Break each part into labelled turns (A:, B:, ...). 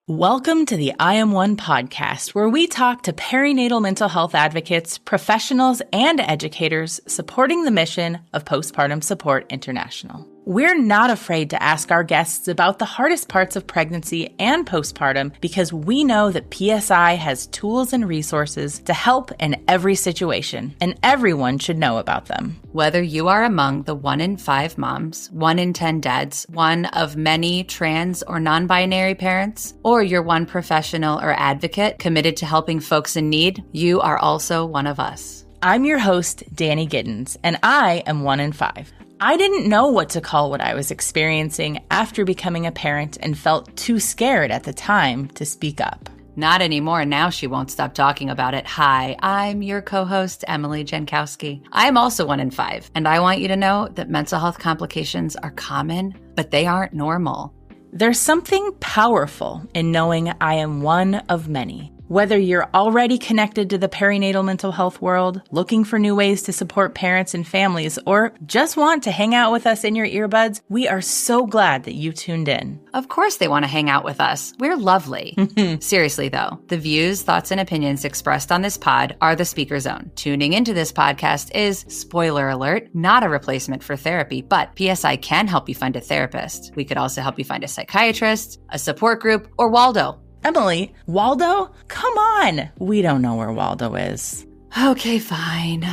A: Welcome to the I Am One podcast, where we talk to perinatal mental health advocates, professionals, and educators supporting the mission of Postpartum Support International. We're not afraid to ask our guests about the hardest parts of pregnancy and postpartum because we know that PSI has tools and resources to help in every situation, and everyone should know about them.
B: Whether you are among the 1 in 5 moms, 1 in 10 dads, one of many trans or non-binary parents, or you're one professional or advocate committed to helping folks in need, you are also one of us.
A: I'm your host, Danny Giddens, and I am 1 in 5. I didn't know what to call what I was experiencing after becoming a parent and felt too scared at the time to speak up.
B: Not anymore. Now she won't stop talking about it. Hi, I'm your co-host, Emily Jankowski. I'm also 1 in 5, and I want you to know that mental health complications are common, but they aren't normal.
A: There's something powerful in knowing I am one of many. Whether you're already connected to the perinatal mental health world, looking for new ways to support parents and families, or just want to hang out with us in your earbuds, we are so glad that you tuned in.
B: Of course they want to hang out with us. We're lovely. Seriously, though, the views, thoughts, and opinions expressed on this pod are the speaker's own. Tuning into this podcast is, spoiler alert, not a replacement for therapy, but PSI can help you find a therapist. We could also help you find a psychiatrist, a support group, or Waldo.
A: Emily, Waldo? Come on! We don't know where Waldo is.
B: Okay, fine.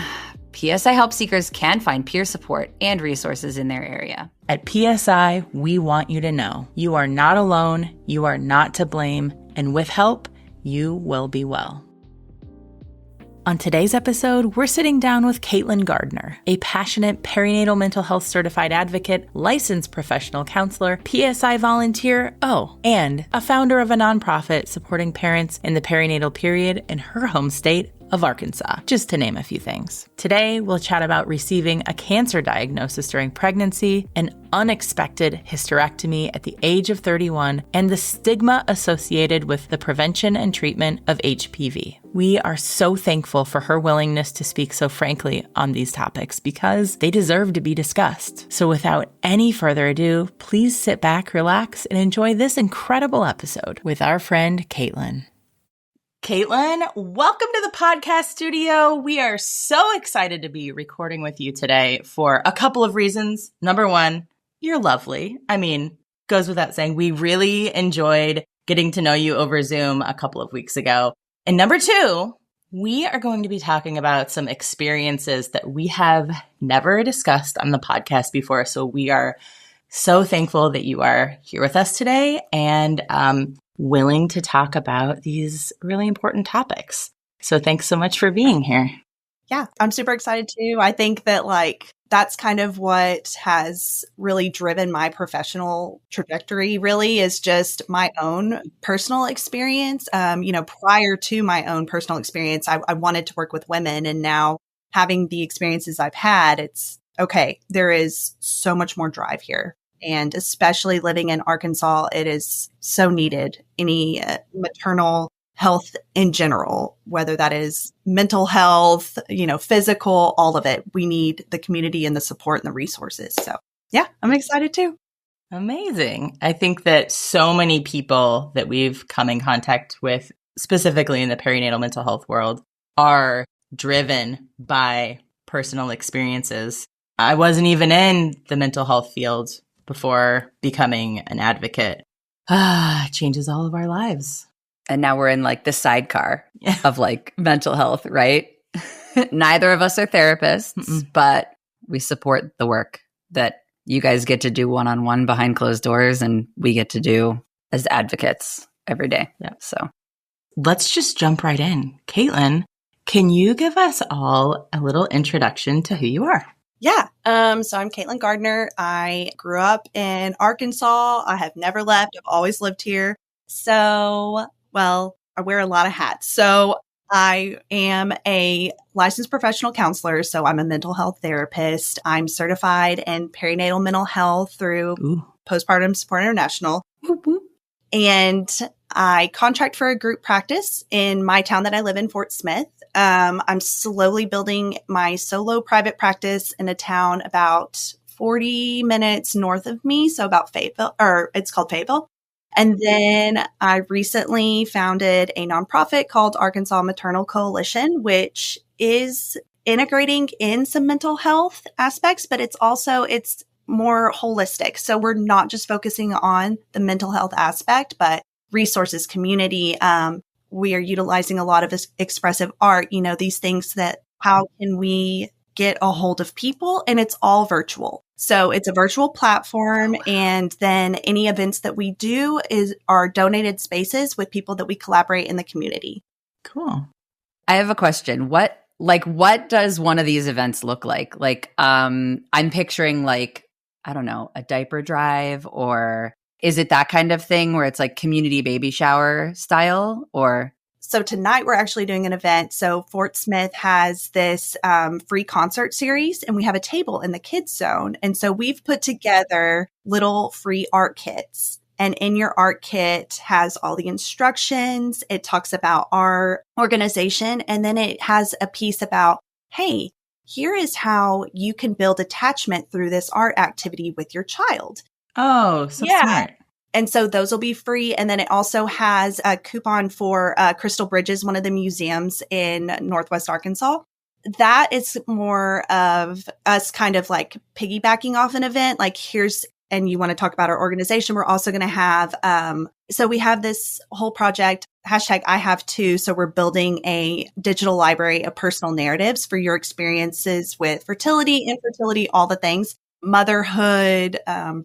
B: PSI help seekers can find peer support and resources in their area.
A: At PSI, we want you to know you are not alone, you are not to blame, and with help, you will be well. On today's episode, we're sitting down with Kaitlyn GARDNER, a passionate perinatal mental health certified advocate, licensed professional counselor, PSI volunteer, and a founder of a nonprofit supporting parents in the perinatal period in her home state of Arkansas, just to name a few things. Today, we'll chat about receiving a cancer diagnosis during pregnancy, an unexpected hysterectomy at the age of 31, and the stigma associated with the prevention and treatment of HPV. We are so thankful for her willingness to speak so frankly on these topics because they deserve to be discussed. So without any further ado, please sit back, relax, and enjoy this incredible episode with our friend Kaitlyn. Kaitlyn, welcome to the podcast studio. We are so excited to be recording with you today for a couple of reasons. Number one, you're lovely. I mean, goes without saying, we really enjoyed getting to know you over Zoom a couple of weeks ago. And number two, we are going to be talking about some experiences that we have never discussed on the podcast before. So we are so thankful that you are here with us today and willing to talk about these really important topics. So thanks so much for being here.
C: Yeah, I'm super excited too. I think that that's kind of what has really driven my professional trajectory, really, is just my own personal experience. Prior to my own personal experience, I wanted to work with women. And now having the experiences I've had, it's okay, there is so much more drive here. And especially living in Arkansas, it is so needed. Any maternal health in general, whether that is mental health, physical, all of it. We need the community and the support and the resources. So yeah, I'm excited too.
A: Amazing. I think that so many people that we've come in contact with, specifically in the perinatal mental health world, are driven by personal experiences. I wasn't even in the mental health field before becoming an advocate. It changes all of our lives.
B: And now we're in the sidecar of mental health, right? Neither of us are therapists, but we support the work that you guys get to do one-on-one behind closed doors and we get to do as advocates every day.
A: Yeah.
B: So
A: let's just jump right in. Kaitlyn, can you give us all a little introduction to who you are?
C: Yeah. So I'm Kaitlyn GARDNER. I grew up in Arkansas. I have never left. I've always lived here. So, I wear a lot of hats. So I am a licensed professional counselor. So I'm a mental health therapist. I'm certified in perinatal mental health through Postpartum Support International. And I contract for a group practice in my town that I live in, Fort Smith. I'm slowly building my solo private practice in a town about 40 minutes north of me. So about Fayetteville, or it's called Fayetteville. And then I recently founded a nonprofit called Arkansas Maternal Coalition, which is integrating in some mental health aspects, but it's more holistic. So we're not just focusing on the mental health aspect, but resources, community. We are utilizing a lot of expressive art, these things that how can we get a hold of people? And it's all virtual. So it's a virtual platform. And then any events that we do are donated spaces with people that we collaborate in the community.
A: Cool.
B: I have a question. What does one of these events look like? I'm picturing I don't know, a diaper drive, or is it that kind of thing where it's like community baby shower style, or?
C: So tonight we're actually doing an event. So Fort Smith has this free concert series, and we have a table in the kids zone. And so we've put together little free art kits. And in your art kit has all the instructions. It talks about our organization. And then it has a piece about, hey, here is how you can build attachment through this art activity with your child.
A: Oh, so smart.
C: And so those will be free. And then it also has a coupon for Crystal Bridges, one of the museums in Northwest Arkansas. That is more of us kind of like piggybacking off an event. And you want to talk about our organization. We're also going to have, so we have this whole project, #IHave2. So we're building a digital library of personal narratives for your experiences with fertility, infertility, all the things, motherhood,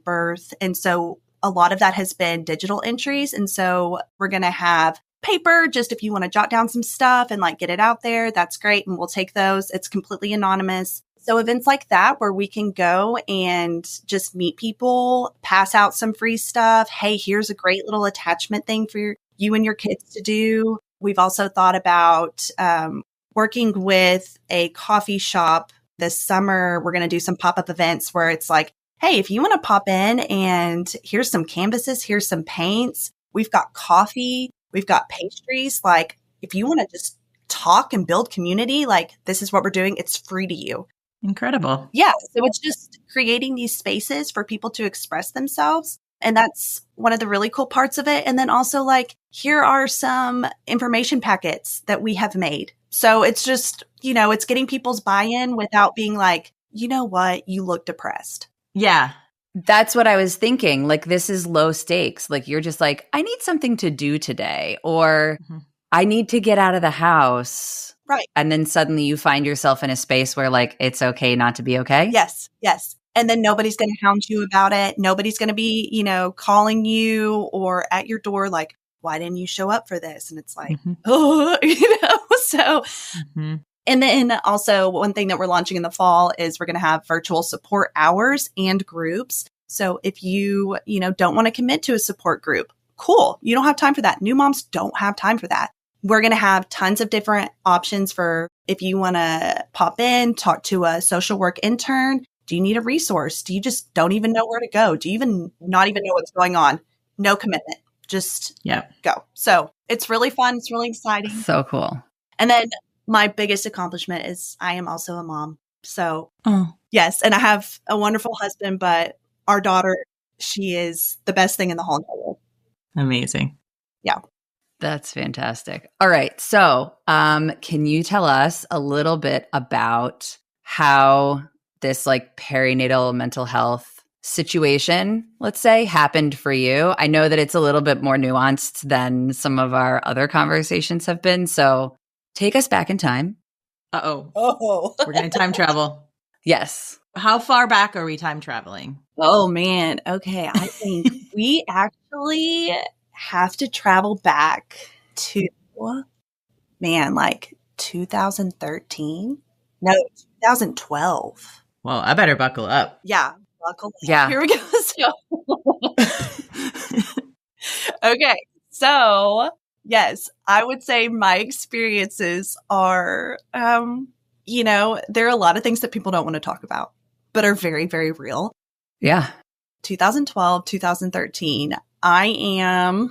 C: birth. And so a lot of that has been digital entries. And so we're going to have paper, just if you want to jot down some stuff and get it out there, that's great. And we'll take those. It's completely anonymous. So events like that where we can go and just meet people, pass out some free stuff. Hey, here's a great little attachment thing for you and your kids to do. We've also thought about working with a coffee shop this summer. We're going to do some pop-up events where it's like, hey, if you want to pop in and here's some canvases, here's some paints. We've got coffee. We've got pastries. If you want to just talk and build community, this is what we're doing. It's free to you.
A: Incredible.
C: Yeah. So it's just creating these spaces for people to express themselves. And that's one of the really cool parts of it. And then also here are some information packets that we have made. So it's just, it's getting people's buy-in without being you know what, you look depressed.
A: Yeah.
B: That's what I was thinking. This is low stakes. You're just I need something to do today, or I need to get out of the house.
C: Right.
B: And then suddenly you find yourself in a space where it's okay not to be okay.
C: Yes. Yes. And then nobody's going to hound you about it. Nobody's going to be, calling you or at your door why didn't you show up for this? And it's oh, so.
A: Mm-hmm.
C: And then also one thing that we're launching in the fall is we're going to have virtual support hours and groups. So if you, don't want to commit to a support group, cool. You don't have time for that. New moms don't have time for that. We're going to have tons of different options for if you want to pop in, talk to a social work intern. Do you need a resource? Do you just don't even know where to go? Do you even not even know what's going on? No commitment. Just go. So it's really fun. It's really exciting.
B: So cool.
C: And then my biggest accomplishment is I am also a mom. So yes. And I have a wonderful husband, but our daughter, she is the best thing in the whole world.
A: Amazing.
C: Yeah.
B: That's fantastic. All right. So can you tell us a little bit about how this perinatal mental health situation, let's say, happened for you? I know that it's a little bit more nuanced than some of our other conversations have been. So take us back in time.
C: Oh,
A: We're going to time travel.
B: Yes.
A: How far back are we time traveling?
C: Oh, man. Okay. I think we actually have to travel back to, 2013? No, 2012.
A: Well, I better buckle up.
C: Yeah. Buckle up.
B: Yeah.
C: Here we go. Okay. So, yes, I would say my experiences are, there are a lot of things that people don't want to talk about, but are very, very real.
B: Yeah.
C: 2012, 2013. I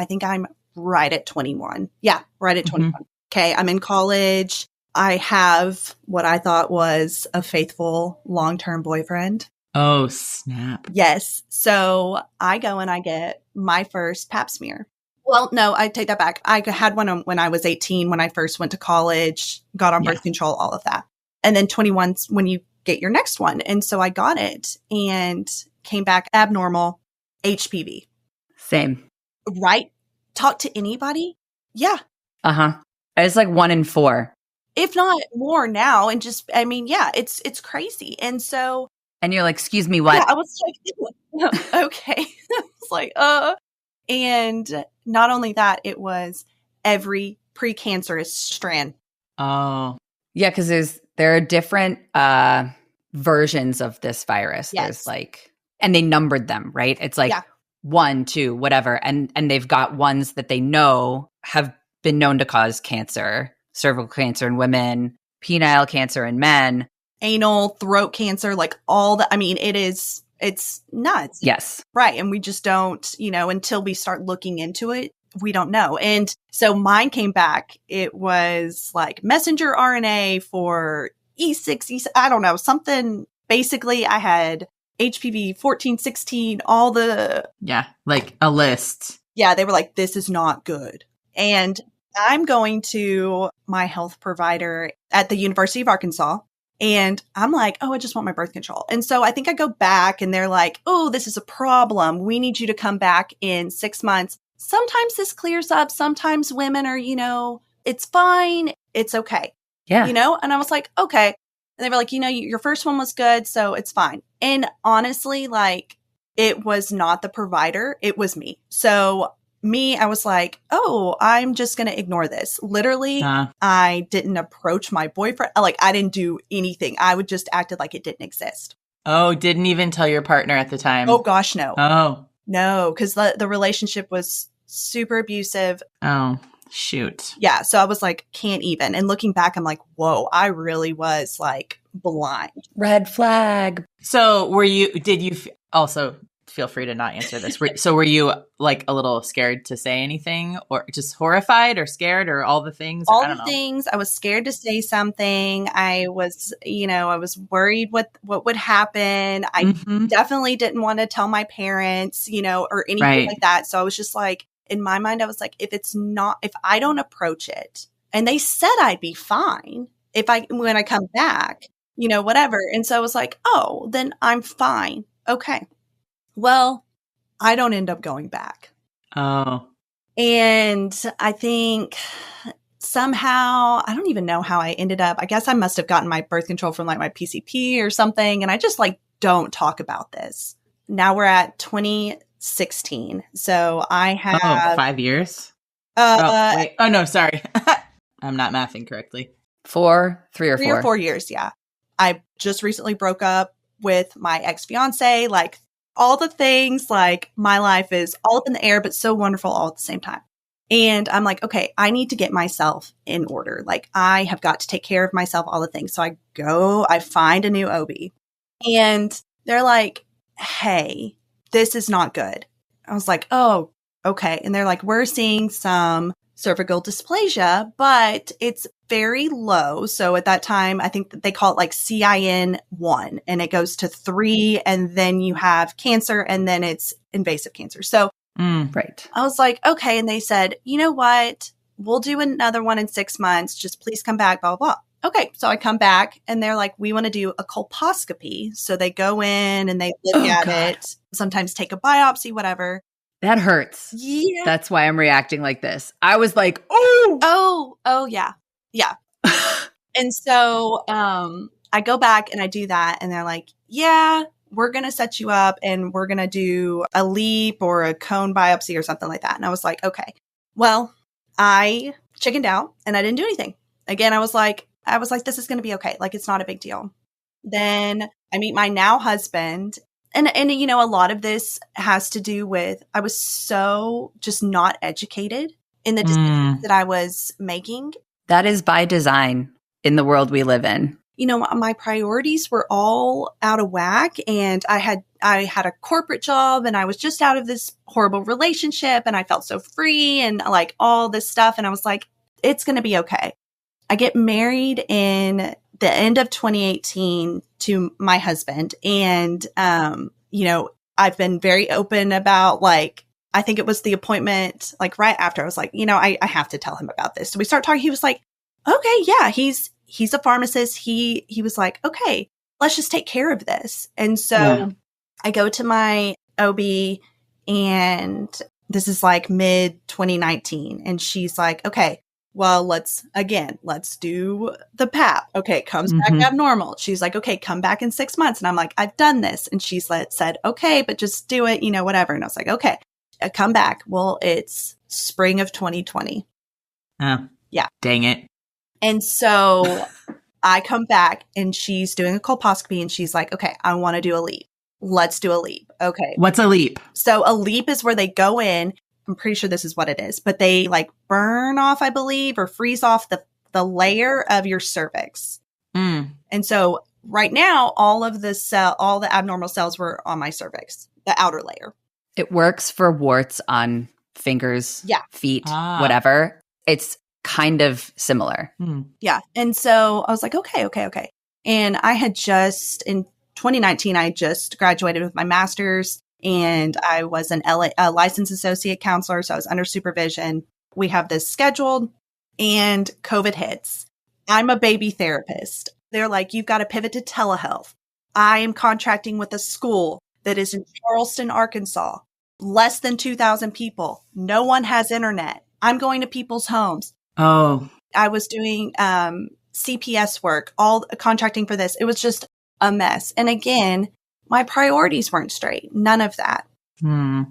C: think I'm right at 21. Yeah, right at 21. Okay, I'm in college. I have what I thought was a faithful long-term boyfriend.
A: Oh, snap.
C: Yes. So I go and I get my first pap smear. Well, no, I take that back. I had one when I was 18, when I first went to college, got on birth control, all of that. And then 21 when you get your next one. And so I got it and came back abnormal, HPV.
B: Same.
C: Right? Talk to anybody? Yeah.
B: Uh-huh. It's like 1 in 4.
C: If not more now. And just, I mean, yeah, it's crazy. And so.
B: And you're like, excuse me, what?
C: Yeah, I was like, okay. I was like, And not only that, it was every precancerous strand.
A: Oh.
B: Yeah, because there are different versions of this virus.
C: Yes.
B: There's like, and they numbered them, right? It's like 1, 2, whatever. And they've got ones that they know have been known to cause cancer, cervical cancer in women, penile cancer in men.
C: Anal, throat cancer, like all the, I mean, it's nuts.
B: Yes.
C: Right. And we just don't, until we start looking into it, we don't know. And so mine came back. It was like messenger RNA for E6, I don't know, something. Basically, I had HPV 14, 16, all the.
A: Yeah. Like a list.
C: Yeah. They were like, this is not good. And I'm going to my health provider at the University of Arkansas. And I'm like, oh, I just want my birth control. And so I think I go back and they're like, oh, this is a problem. We need you to come back in 6 months. Sometimes this clears up. Sometimes women are, it's fine. It's okay.
B: Yeah.
C: And I was like, okay. And they were like, your first one was good. So it's fine. And honestly, like it was not the provider. It was me. So I was like, oh, I'm just going to ignore this. Literally, I didn't approach my boyfriend. Like, I didn't do anything. I would just acted like it didn't exist.
A: Oh, didn't even tell your partner at the time.
C: Oh, gosh, no.
A: Oh.
C: No, because the relationship was super abusive.
A: Oh, shoot.
C: Yeah. So I was like, can't even. And looking back, I'm like, whoa, I really was like blind.
B: Red flag.
A: So did you also... Feel free to not answer this. So were you like a little scared to say anything or just horrified or scared or all the things?
C: All the things. I was scared to say something. I was, I was worried what would happen. I definitely didn't want to tell my parents, or anything like that. So I was just like, in my mind, I was like, if I don't approach it, and they said I'd be fine when I come back, whatever. And so I was like, oh, then I'm fine. Okay. Well, I don't end up going back.
A: Oh.
C: And I think somehow, I don't even know how I ended up. I guess I must have gotten my birth control from like my PCP or something. And I just like, don't talk about this. Now we're at 2016. So I have
A: 5 years. Wait. Oh, no, sorry. I'm not mathing correctly.
B: 3 or 4.
C: 3 or 4 years. Yeah. I just recently broke up with my ex-fiance, like all the things, like my life is all up in the air, but so wonderful all at the same time. And I'm like, okay, I need to get myself in order. Like I have got to take care of myself, all the things. So I find a new OB and they're like, hey, this is not good. I was like, oh, okay. And they're like, we're seeing some cervical dysplasia, but it's very low. So at that time, I think that they call it like CIN1 and it goes to 3 and then you have cancer and then it's invasive cancer. So
B: right.
C: I was like, okay. And they said, you know what? We'll do another one in 6 months. Just please come back, blah, blah, blah. Okay. So I come back and they're like, we want to do a colposcopy. So they go in and they look at it, sometimes take a biopsy, whatever.
B: That hurts.
C: Yeah.
B: That's why I'm reacting like this. I was like, oh,
C: yeah. Yeah. And so I go back and I do that and they're like, yeah, we're going to set you up and we're going to do a leap or a cone biopsy or something like that. And I was like, okay. Well, I chickened out and I didn't do anything. Again, I was like, this is going to be okay. Like, it's not a big deal. Then I meet my now husband. And a lot of this has to do with, I was so just not educated in the decisions that I was making.
B: That is by design in the world we live in.
C: My priorities were all out of whack and I had a corporate job and I was just out of this horrible relationship and I felt so free and like all this stuff. And I was like, it's going to be okay. I get married in the end of 2018 to my husband. And, I've been very open about like, I think it was the appointment, like right after I was like, I have to tell him about this. So we start talking. He was like, okay, yeah, he's a pharmacist. He was like, okay, let's just take care of this. And so I go to my OB, and this is like mid 2019. And she's like, okay, well, let's do the PAP. Okay. It comes back abnormal. She's like, okay, come back in 6 months. And I'm like, I've done this. And she's said, okay, but just do it, whatever. And I was like, okay, I come back. Well, it's spring of 2020.
A: Oh,
C: yeah.
A: Dang it.
C: And so I come back and she's doing a colposcopy and she's like, okay, I want to do a LEEP. Let's do a LEEP. Okay.
A: What's a LEEP?
C: So a LEEP is where they go in. I'm pretty sure this is what it is, but they like burn off, I believe, or freeze off the layer of your cervix. And so right now, all the abnormal cells were on my cervix, the outer layer.
B: It works for warts on fingers, feet, whatever. It's kind of similar.
C: Yeah. And so I was like, okay. And I had in 2019, I just graduated with my master's. And I was a licensed associate counselor, so I was under supervision. We have this scheduled, and COVID hits. I'm a baby therapist. They're like, you've got to pivot to telehealth. I am contracting with a school that is in Charleston, Arkansas. Less than 2,000 people. No one has internet. I'm going to people's homes.
A: Oh.
C: I was doing CPS work, all contracting for this. It was just a mess. And again, my priorities weren't straight. None of that.
A: Do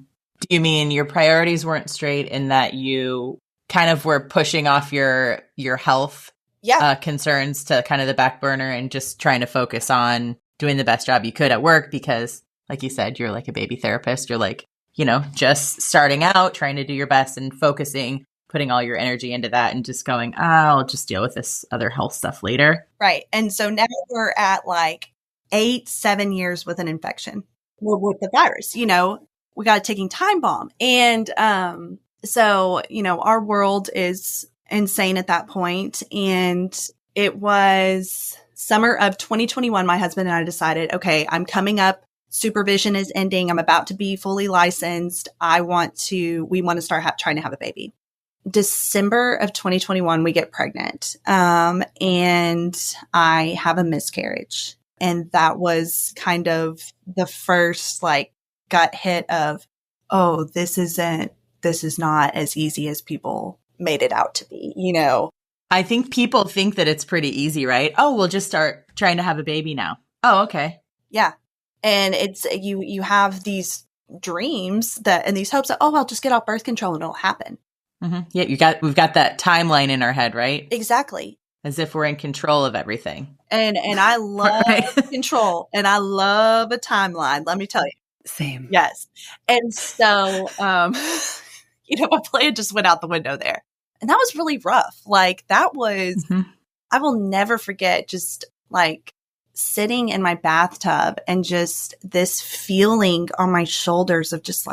A: you mean your priorities weren't straight in that you kind of were pushing off your health concerns to kind of the back burner and just trying to focus on doing the best job you could at work? Because like you said, you're like a baby therapist. You're like, just starting out, trying to do your best and focusing, putting all your energy into that and just going, I'll just deal with this other health stuff later.
C: Right. And so now we're at like 7 years with an infection with the virus. We got a ticking time bomb. And so, our world is insane at that point. And it was summer of 2021. My husband and I decided, okay, I'm coming up. Supervision is ending. I'm about to be fully licensed. We want to start trying to have a baby. December of 2021, we get pregnant. And I have a miscarriage. And that was kind of the first gut hit of, oh, this is not as easy as people made it out to be,
A: I think people think that it's pretty easy, right? Oh, we'll just start trying to have a baby now. Oh, okay.
C: Yeah. And it's, you have these dreams and these hopes that, oh, I'll just get off birth control and it'll happen.
A: Yeah. We've got that timeline in our head, right?
C: Exactly.
A: As if we're in control of everything.
C: And I love control and I love a timeline. Let me tell you.
B: Same.
C: Yes. And so, my plan just went out the window there. And that was really rough. That was, I will never forget just sitting in my bathtub and just this feeling on my shoulders of just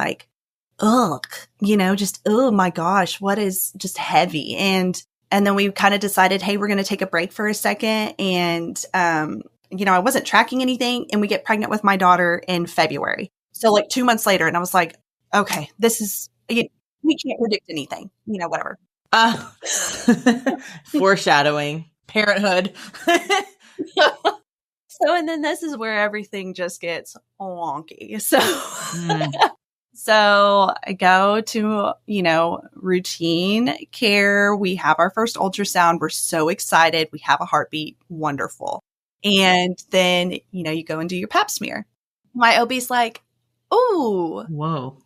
C: ugh, just, oh my gosh, what is just heavy. And then we kind of decided, hey, we're going to take a break for a second. And, I wasn't tracking anything, and we get pregnant with my daughter in February. So 2 months later, and I was like, okay, we can't predict anything, whatever.
A: Foreshadowing, parenthood.
C: So, and then this is where everything just gets wonky. So I go to, routine care. We have our first ultrasound. We're so excited. We have a heartbeat. Wonderful. And then, you go and do your pap smear. My OB's like, oh,
A: whoa,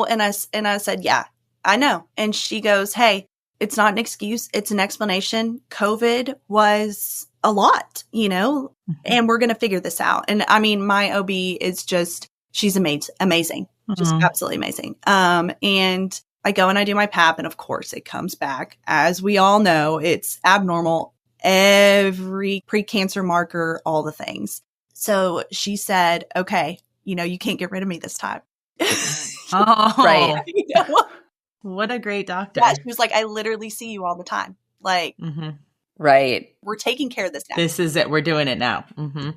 C: and I said, yeah, I know. And she goes, hey, it's not an excuse. It's an explanation. COVID was a lot, and we're going to figure this out. And I mean, my OB is she's amazing. Just absolutely amazing. And I go and I do my pap, and of course it comes back. As we all know, it's abnormal. Every precancer marker, all the things. So she said, okay, you can't get rid of me this time.
A: Oh,
B: right.
A: What a great doctor.
C: Yeah, she was like, I literally see you all the time.
B: Right.
C: We're taking care of this now.
A: This is it. We're doing it now. Mm-hmm.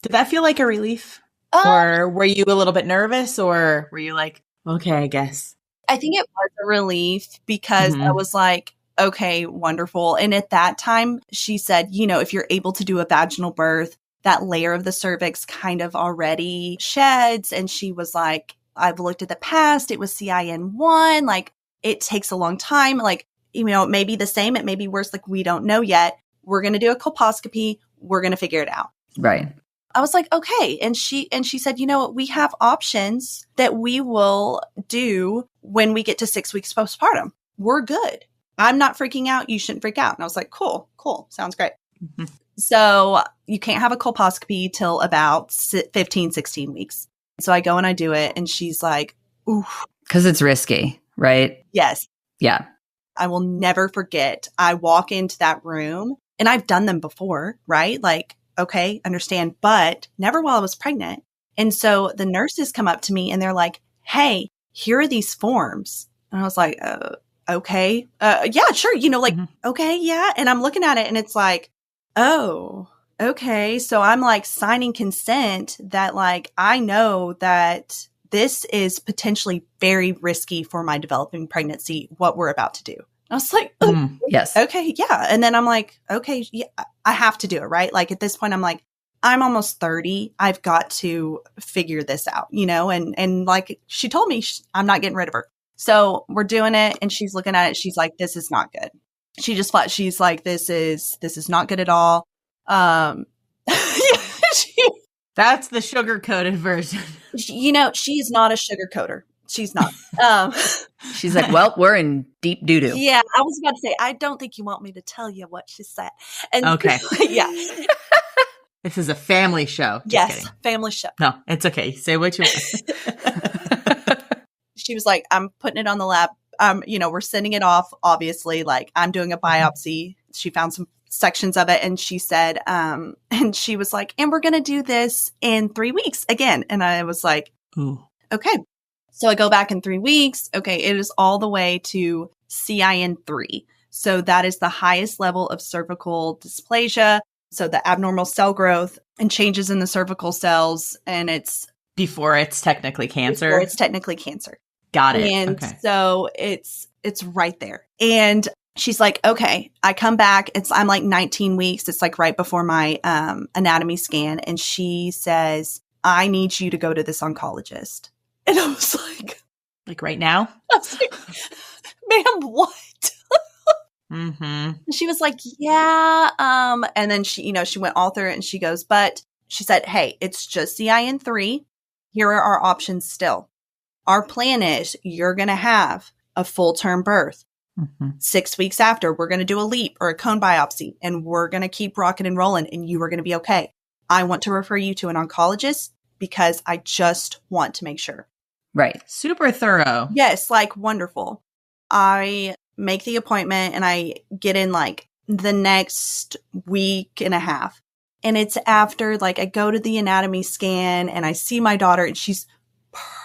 A: Did that feel like a relief? Or were you a little bit nervous, or were you like, okay, I guess?
C: I think it was a relief because I was like, okay, wonderful. And at that time, she said, you know, if you're able to do a vaginal birth, that layer of the cervix kind of already sheds. And she was like, I've looked at the past. It was CIN1. Like, it takes a long time. Like, you know, it may be the same. It may be worse. Like, we don't know yet. We're going to do a colposcopy. We're going to figure it out.
B: Right.
C: I was like, okay. And she said, you know what? We have options that we will do when we get to 6 weeks postpartum. We're good. I'm not freaking out. You shouldn't freak out. And I was like, cool. Sounds great. Mm-hmm. So you can't have a colposcopy till about 15, 16 weeks. So I go and I do it. And she's like, ooh.
B: Because it's risky, right?
C: Yes.
B: Yeah.
C: I will never forget. I walk into that room and I've done them before, right? Like, okay, understand, but never while I was pregnant. And so the nurses come up to me and they're like, hey, here are these forms. And I was like, okay, yeah, sure. You know, like, okay, yeah. And I'm looking at it and it's like, oh, okay. So I'm like signing consent that like, I know that this is potentially very risky for my developing pregnancy, what we're about to do. I was like, oh,
B: yes.
C: Okay. Yeah. And then I'm like, okay, yeah, I have to do it. Right. Like at this point, I'm like, I'm almost 30. I've got to figure this out, you know? And like she told me, I'm not getting rid of her. So we're doing it. And she's looking at it. She's like, this is not good. She's like, this is not good at all.
A: That's the sugar-coated version.
C: You know, she's not a sugar coater. She's not.
B: She's like, well, we're in deep doo-doo.
C: Yeah, I was about to say, I don't think you want me to tell you what she said. And
A: okay.
C: Yeah.
A: This is a family show. Just
C: yes,
A: kidding.
C: family show.
A: No, it's okay. Say what you want.
C: She was like, I'm putting it on the lab. You know, we're sending it off, obviously. Like, I'm doing a biopsy. She found some sections of it. And she said, and she was like, and we're going to do this in 3 weeks again. And I was like,
A: ooh.
C: Okay. So I go back in 3 weeks. Okay. It is all the way to CIN3. So that is the highest level of cervical dysplasia. So the abnormal cell growth and changes in the cervical cells. And it's
A: before it's technically cancer.
C: Before it's technically cancer.
A: Got it.
C: And so it's right there. And she's like, okay, I come back. I'm like 19 weeks. It's like right before my anatomy scan. And she says, I need you to go to this oncologist. And I was like
A: right now?
C: I was like, ma'am, what?
A: Mm-hmm.
C: She was like, yeah. And then she went all through it and she goes, but she said, hey, it's just CIN3. Here are our options still. Our plan is you're going to have a full-term birth. 6 weeks after, we're going to do a LEEP or a cone biopsy, and we're going to keep rocking and rolling, and you are going to be okay. I want to refer you to an oncologist because I just want to make sure.
B: Right.
A: Super thorough.
C: Yes, like wonderful. I make the appointment and I get in like the next week and a half. And it's after like I go to the anatomy scan and I see my daughter and she's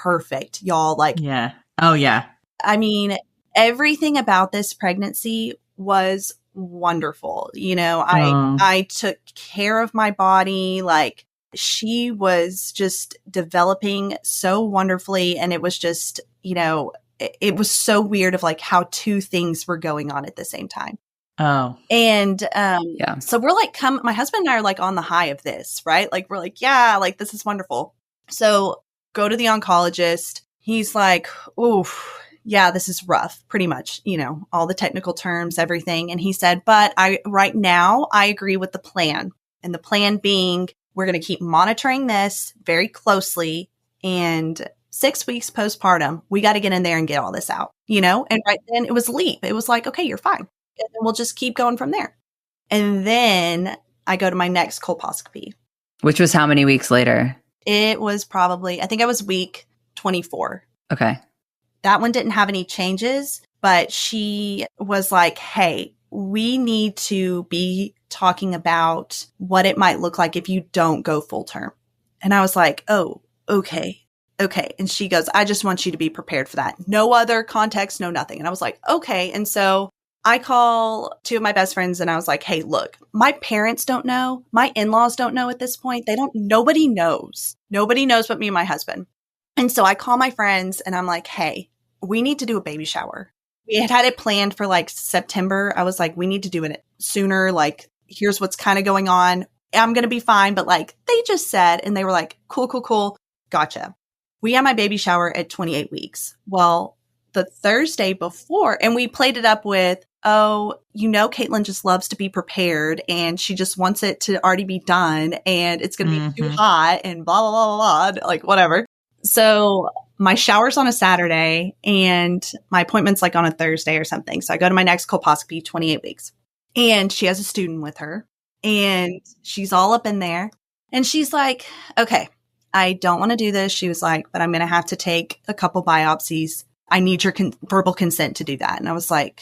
C: perfect, y'all. Like,
A: yeah. Oh, yeah.
C: I mean, everything about this pregnancy was wonderful. You know, I took care of my body. Like, she was just developing so wonderfully. And it was just, you know, it was so weird of like how two things were going on at the same time.
A: Oh.
C: And so we're like, my husband and I are like on the high of this, right? Like, we're like, yeah, like this is wonderful. So go to the oncologist. He's like, oof. Yeah, this is rough, pretty much, you know, all the technical terms, everything. And he said, but right now I agree with the plan. And the plan being, we're going to keep monitoring this very closely. And 6 weeks postpartum, we got to get in there and get all this out, you know? And right then it was LEAP. It was like, okay, you're fine. And then we'll just keep going from there. And then I go to my next colposcopy.
B: Which was how many weeks later?
C: It was probably, I think I was week 24.
B: Okay.
C: That one didn't have any changes, but she was like, hey, we need to be talking about what it might look like if you don't go full term. And I was like, oh, okay. Okay. And she goes, I just want you to be prepared for that. No other context, no nothing. And I was like, okay. And so I call two of my best friends and I was like, hey, look, my parents don't know. My in-laws don't know at this point. Nobody knows. Nobody knows but me and my husband. And so I call my friends and I'm like, hey, we need to do a baby shower. We had it planned for like September. I was like, we need to do it sooner. Like, here's what's kind of going on. I'm going to be fine. But like, they just said, and they were like, cool. Gotcha. We had my baby shower at 28 weeks. Well, the Thursday before, and we played it up with, Kaitlyn just loves to be prepared and she just wants it to already be done and it's going to be too hot and blah, blah, blah, blah, like whatever. So my shower's on a Saturday and my appointment's like on a Thursday or something. So I go to my next colposcopy, 28 weeks, and she has a student with her and she's all up in there and she's like, okay, I don't want to do this. She was like, but I'm going to have to take a couple biopsies. I need your verbal consent to do that. And I was like,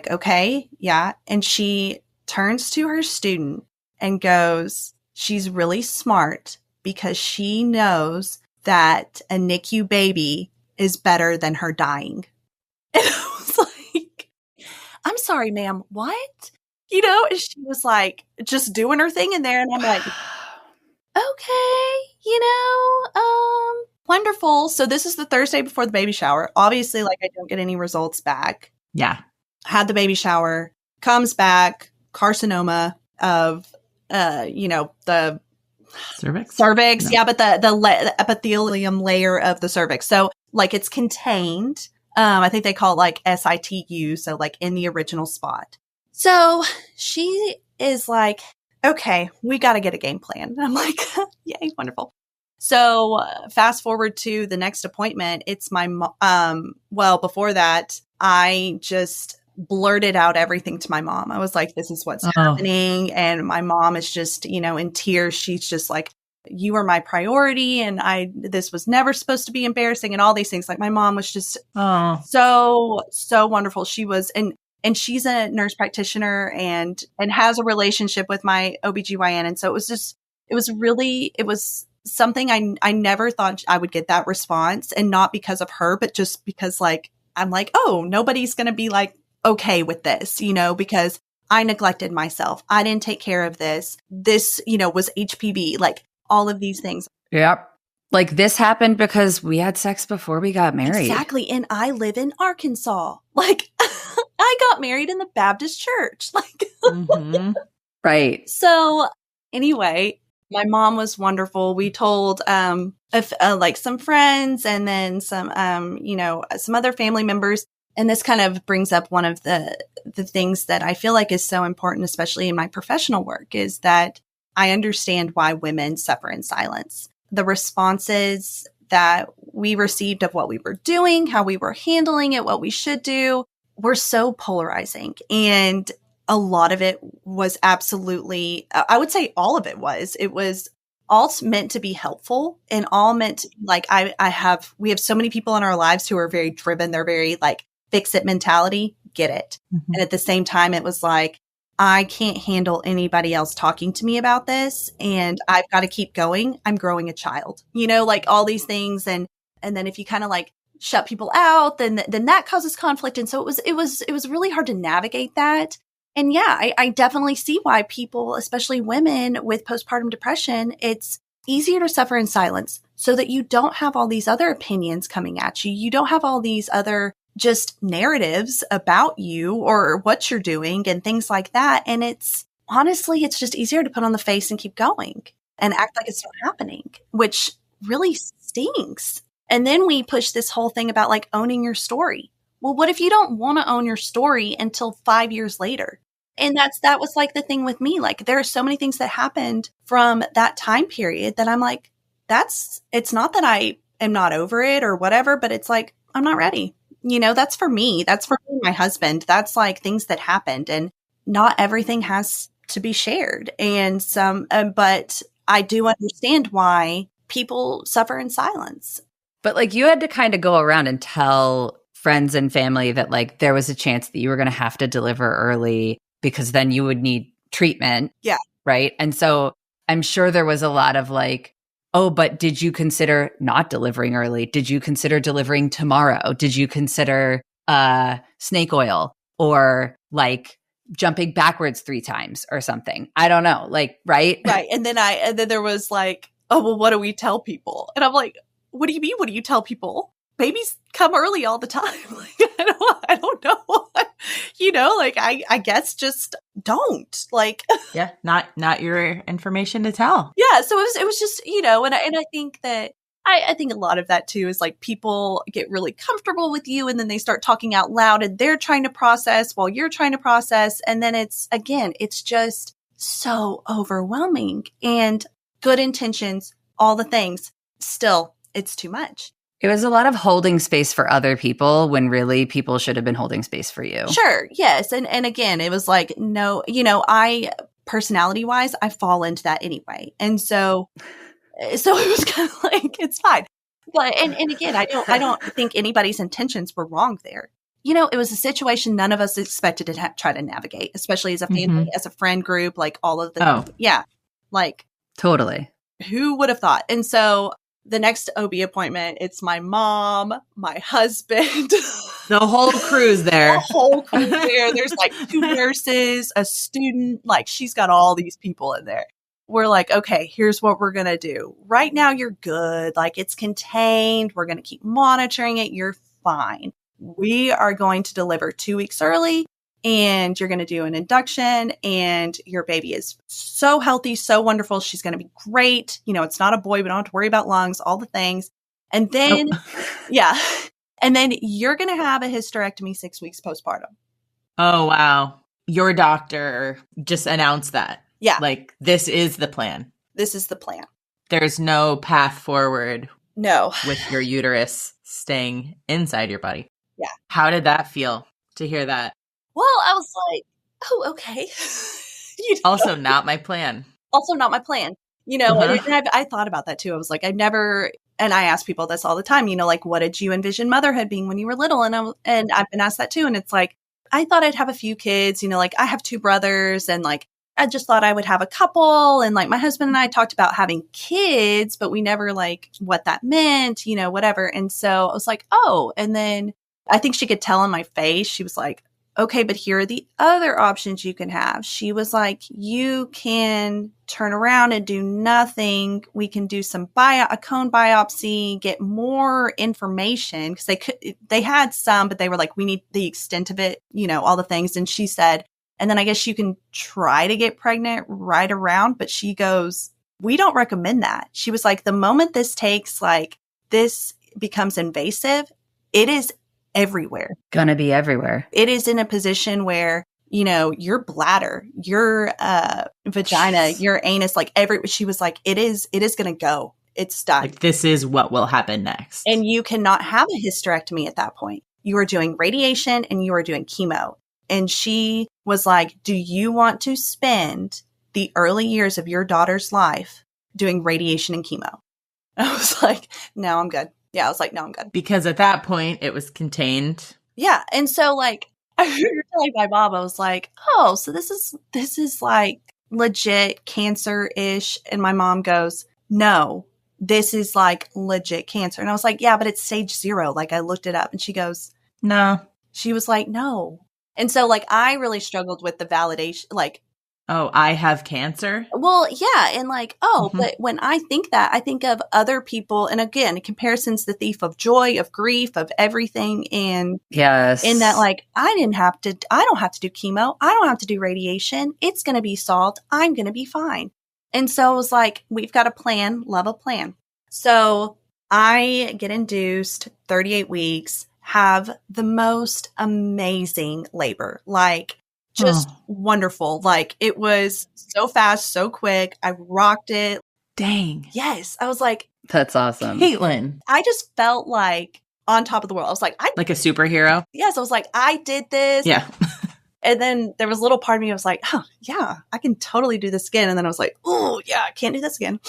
C: okay, yeah. And she turns to her student and goes, she's really smart because she knows that a NICU baby is better than her dying. And I was like, I'm sorry, ma'am, what? And she was like, just doing her thing in there. And I'm like, okay, wonderful. So this is the Thursday before the baby shower. Obviously, like I don't get any results back.
A: Yeah.
C: Had the baby shower, comes back, carcinoma of, the cervix. No. Yeah. But the epithelium layer of the cervix. So like it's contained. I think they call it like SITU. So like in the original spot. So she is like, okay, we got to get a game plan. And I'm like, yay, wonderful. So fast forward to the next appointment. It's my, before that, I just blurted out everything to my mom. I was like, this is what's happening. And my mom is just, in tears. She's just like, you are my priority. And this was never supposed to be embarrassing and all these things. Like my mom was just so wonderful. She was, and she's a nurse practitioner and has a relationship with my OBGYN. And so it was something I never thought I would get that response, and not because of her, but just because like, I'm like, oh, nobody's going to be like, okay with this, because I neglected myself. I didn't take care of this. This, was HPV, like all of these things.
B: Yep. Like this happened because we had sex before we got married.
C: Exactly. And I live in Arkansas. Like I got married in the Baptist church. Like,
B: right.
C: So anyway, my mom was wonderful. We told, like some friends and then some, some other family members. And this kind of brings up one of the things that I feel like is so important, especially in my professional work, is that I understand why women suffer in silence. The responses that we received of what we were doing, how we were handling it, what we should do, were so polarizing. And a lot of it was absolutely, I would say all of it was all meant to be helpful and all meant to be like, we have so many people in our lives who are very driven. They're very like fix it mentality, get it. Mm-hmm. And at the same time, it was like, I can't handle anybody else talking to me about this. And I've got to keep going. I'm growing a child, like all these things. And then if you kind of like shut people out, then that causes conflict. And so it was really hard to navigate that. And yeah, I definitely see why people, especially women with postpartum depression, it's easier to suffer in silence so that you don't have all these other opinions coming at you. You don't have all these other just narratives about you or what you're doing and things like that. And it's just easier to put on the face and keep going and act like it's not happening, which really stinks. And then we push this whole thing about like owning your story. Well, what if you don't want to own your story until 5 years later? And that was like the thing with me. Like there are so many things that happened from that time period that I'm like, it's not that I am not over it or whatever, but it's like, I'm not ready. That's for me. That's for me and my husband. That's like things that happened, and not everything has to be shared. And but I do understand why people suffer in silence.
B: But like you had to kind of go around and tell friends and family that like there was a chance that you were going to have to deliver early because then you would need treatment.
C: Yeah.
B: Right. And so I'm sure there was a lot of like, oh, but did you consider not delivering early? Did you consider delivering tomorrow? Did you consider snake oil? or like jumping backwards 3 times or something. I don't know. Like, right?
C: Right. And then there was like, oh, well, what do we tell people? And I'm like, what do you mean? What do you tell people? Babies come early all the time. Like, I don't know. Like, I guess just don't like,
A: Yeah. Not your information to tell.
C: yeah. So it was just, and I think that, I think a lot of that too is like people get really comfortable with you and then they start talking out loud and they're trying to process while you're trying to process. And then it's just so overwhelming, and good intentions, all the things. Still, it's too much.
B: It was a lot of holding space for other people when really people should have been holding space for you.
C: Sure. Yes. And again, it was like, no, I personality wise, I fall into that anyway. And so it was kind of like, it's fine. But, and again, I don't think anybody's intentions were wrong there. It was a situation none of us expected to try to navigate, especially as a family, as a friend group, like all of the, yeah, like
B: totally.
C: Who would have thought? And so the next OB appointment, it's my mom, my husband.
A: The whole crew's there.
C: The whole crew's there. There's like 2 nurses, a student, like she's got all these people in there. We're like, okay, here's what we're going to do. Right now, you're good. Like, it's contained. We're going to keep monitoring it. You're fine. We are going to deliver 2 weeks early, and you're going to do an induction, and your baby is so healthy, so wonderful. She's going to be great. It's not a boy. We don't have to worry about lungs, all the things. And then, yeah. And then you're going to have a hysterectomy 6 weeks postpartum.
A: Oh, wow. Your doctor just announced that.
C: Yeah.
A: Like, this is the plan.
C: This is the plan.
A: There's no path forward.
C: No.
A: With your uterus staying inside your body.
C: Yeah.
A: How did that feel to hear that?
C: Well, I was like, oh, okay.
A: Also not my plan.
C: Also not my plan. And I thought about that too. I was like, and I ask people this all the time, like, what did you envision motherhood being when you were little? And I've been asked that too. And it's like, I thought I'd have a few kids, like I have 2 brothers, and like, I just thought I would have a couple. And like my husband and I talked about having kids, but we never like what that meant, whatever. And so I was like, oh, and then I think she could tell in my face. She was like, okay, but here are the other options you can have. She was like, you can turn around and do nothing. We can do a cone biopsy, get more information, because they had some, but they were like, we need the extent of it, all the things. And she said, and then I guess you can try to get pregnant right around, but she goes, we don't recommend that. She was like, the moment this becomes invasive, it is everywhere.
B: Gonna be everywhere.
C: It is in a position where, your bladder, your vagina, your anus, she was like, it is going to go. It's done.
A: Like, this is what will happen next.
C: And you cannot have a hysterectomy at that point. You are doing radiation and you are doing chemo. And she was like, do you want to spend the early years of your daughter's life doing radiation and chemo? I was like, no, I'm good. Yeah, I was like, no, I'm good.
A: Because at that point, it was contained.
C: Yeah. And so like, I remember telling my mom, I was like, oh, so this is like legit cancer-ish. And my mom goes, no, this is like legit cancer. And I was like, yeah, but it's stage 0. Like, I looked it up. And she goes,
A: no.
C: She was like, no. And so like, I really struggled with the validation, like,
A: oh, I have cancer?
C: Well, yeah. And like, but when I think that, I think of other people. And again, comparison's the thief of joy, of grief, of everything. And
B: yes,
C: in that, like, I don't have to do chemo. I don't have to do radiation. It's going to be solved. I'm going to be fine. And so I was like, we've got a plan, love a plan. So I get induced 38 weeks, have the most amazing labor, like, just wonderful. Like, it was so fast, so quick. I rocked it.
A: Dang.
C: Yes. I was like,
B: that's awesome.
A: Kaitlyn.
C: I just felt like on top of the world. I was like,
A: like a superhero?
C: Yes. I was like, I did this.
A: Yeah.
C: And then there was a little part of me, I was like, oh, yeah, I can totally do this again. And then I was like, oh, yeah, I can't do this again.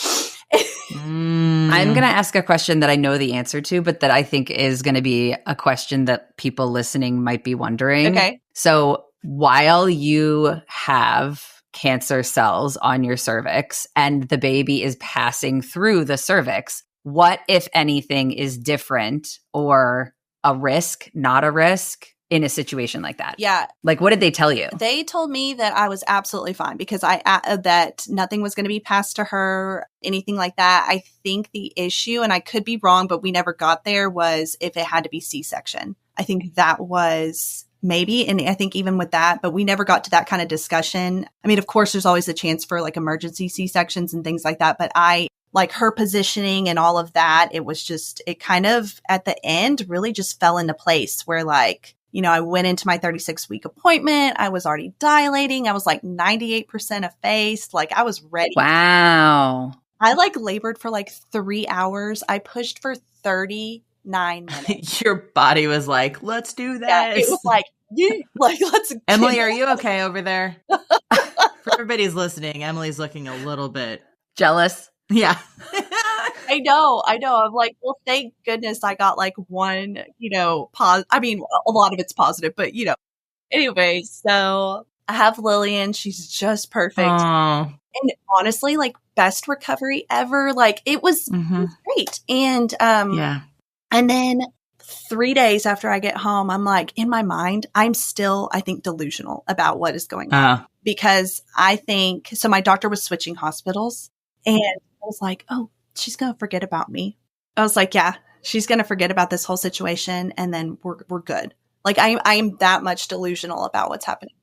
B: I'm going to ask a question that I know the answer to, but that I think is going to be a question that people listening might be wondering.
C: Okay.
B: So while you have cancer cells on your cervix and the baby is passing through the cervix, what, if anything, is different or a risk, not a risk, in a situation like that?
C: Yeah.
B: Like, what did they tell you?
C: They told me that I was absolutely fine because that nothing was going to be passed to her, anything like that. I think the issue, and I could be wrong, but we never got there, was if it had to be C-section. I think that was maybe, and I think even with that, but we never got to that kind of discussion. I mean, of course, there's always a chance for like emergency C-sections and things like that, but I like her positioning and all of that. It was just, it kind of at the end really just fell into place where like, you know, I went into my 36-week appointment. I was already dilating. I was like 98% effaced. Like I was ready.
B: Wow.
C: I like labored for like 3 hours. I pushed for 39 minutes.
A: Your body was like, let's do this.
C: Yeah, it was like, yeah, like let's.
A: Emily, are you okay over there? For everybody's listening, Emily's looking a little bit
B: Jealous?
A: Yeah.
C: I know. I'm like, well, thank goodness I got like one, you know, I mean, a lot of it's positive, but you know, anyway, so I have Lillian. She's just perfect.
A: Oh.
C: And honestly, like best recovery ever. Like it was great. And,
A: Yeah.
C: and then 3 days after I get home, I'm like, in my mind, I'm still, I think, delusional about what is going on because I think, so my doctor was switching hospitals and I was like, oh, she's going to forget about me. I was like, yeah, she's going to forget about this whole situation and then we're good. Like I am that much delusional about what's happening.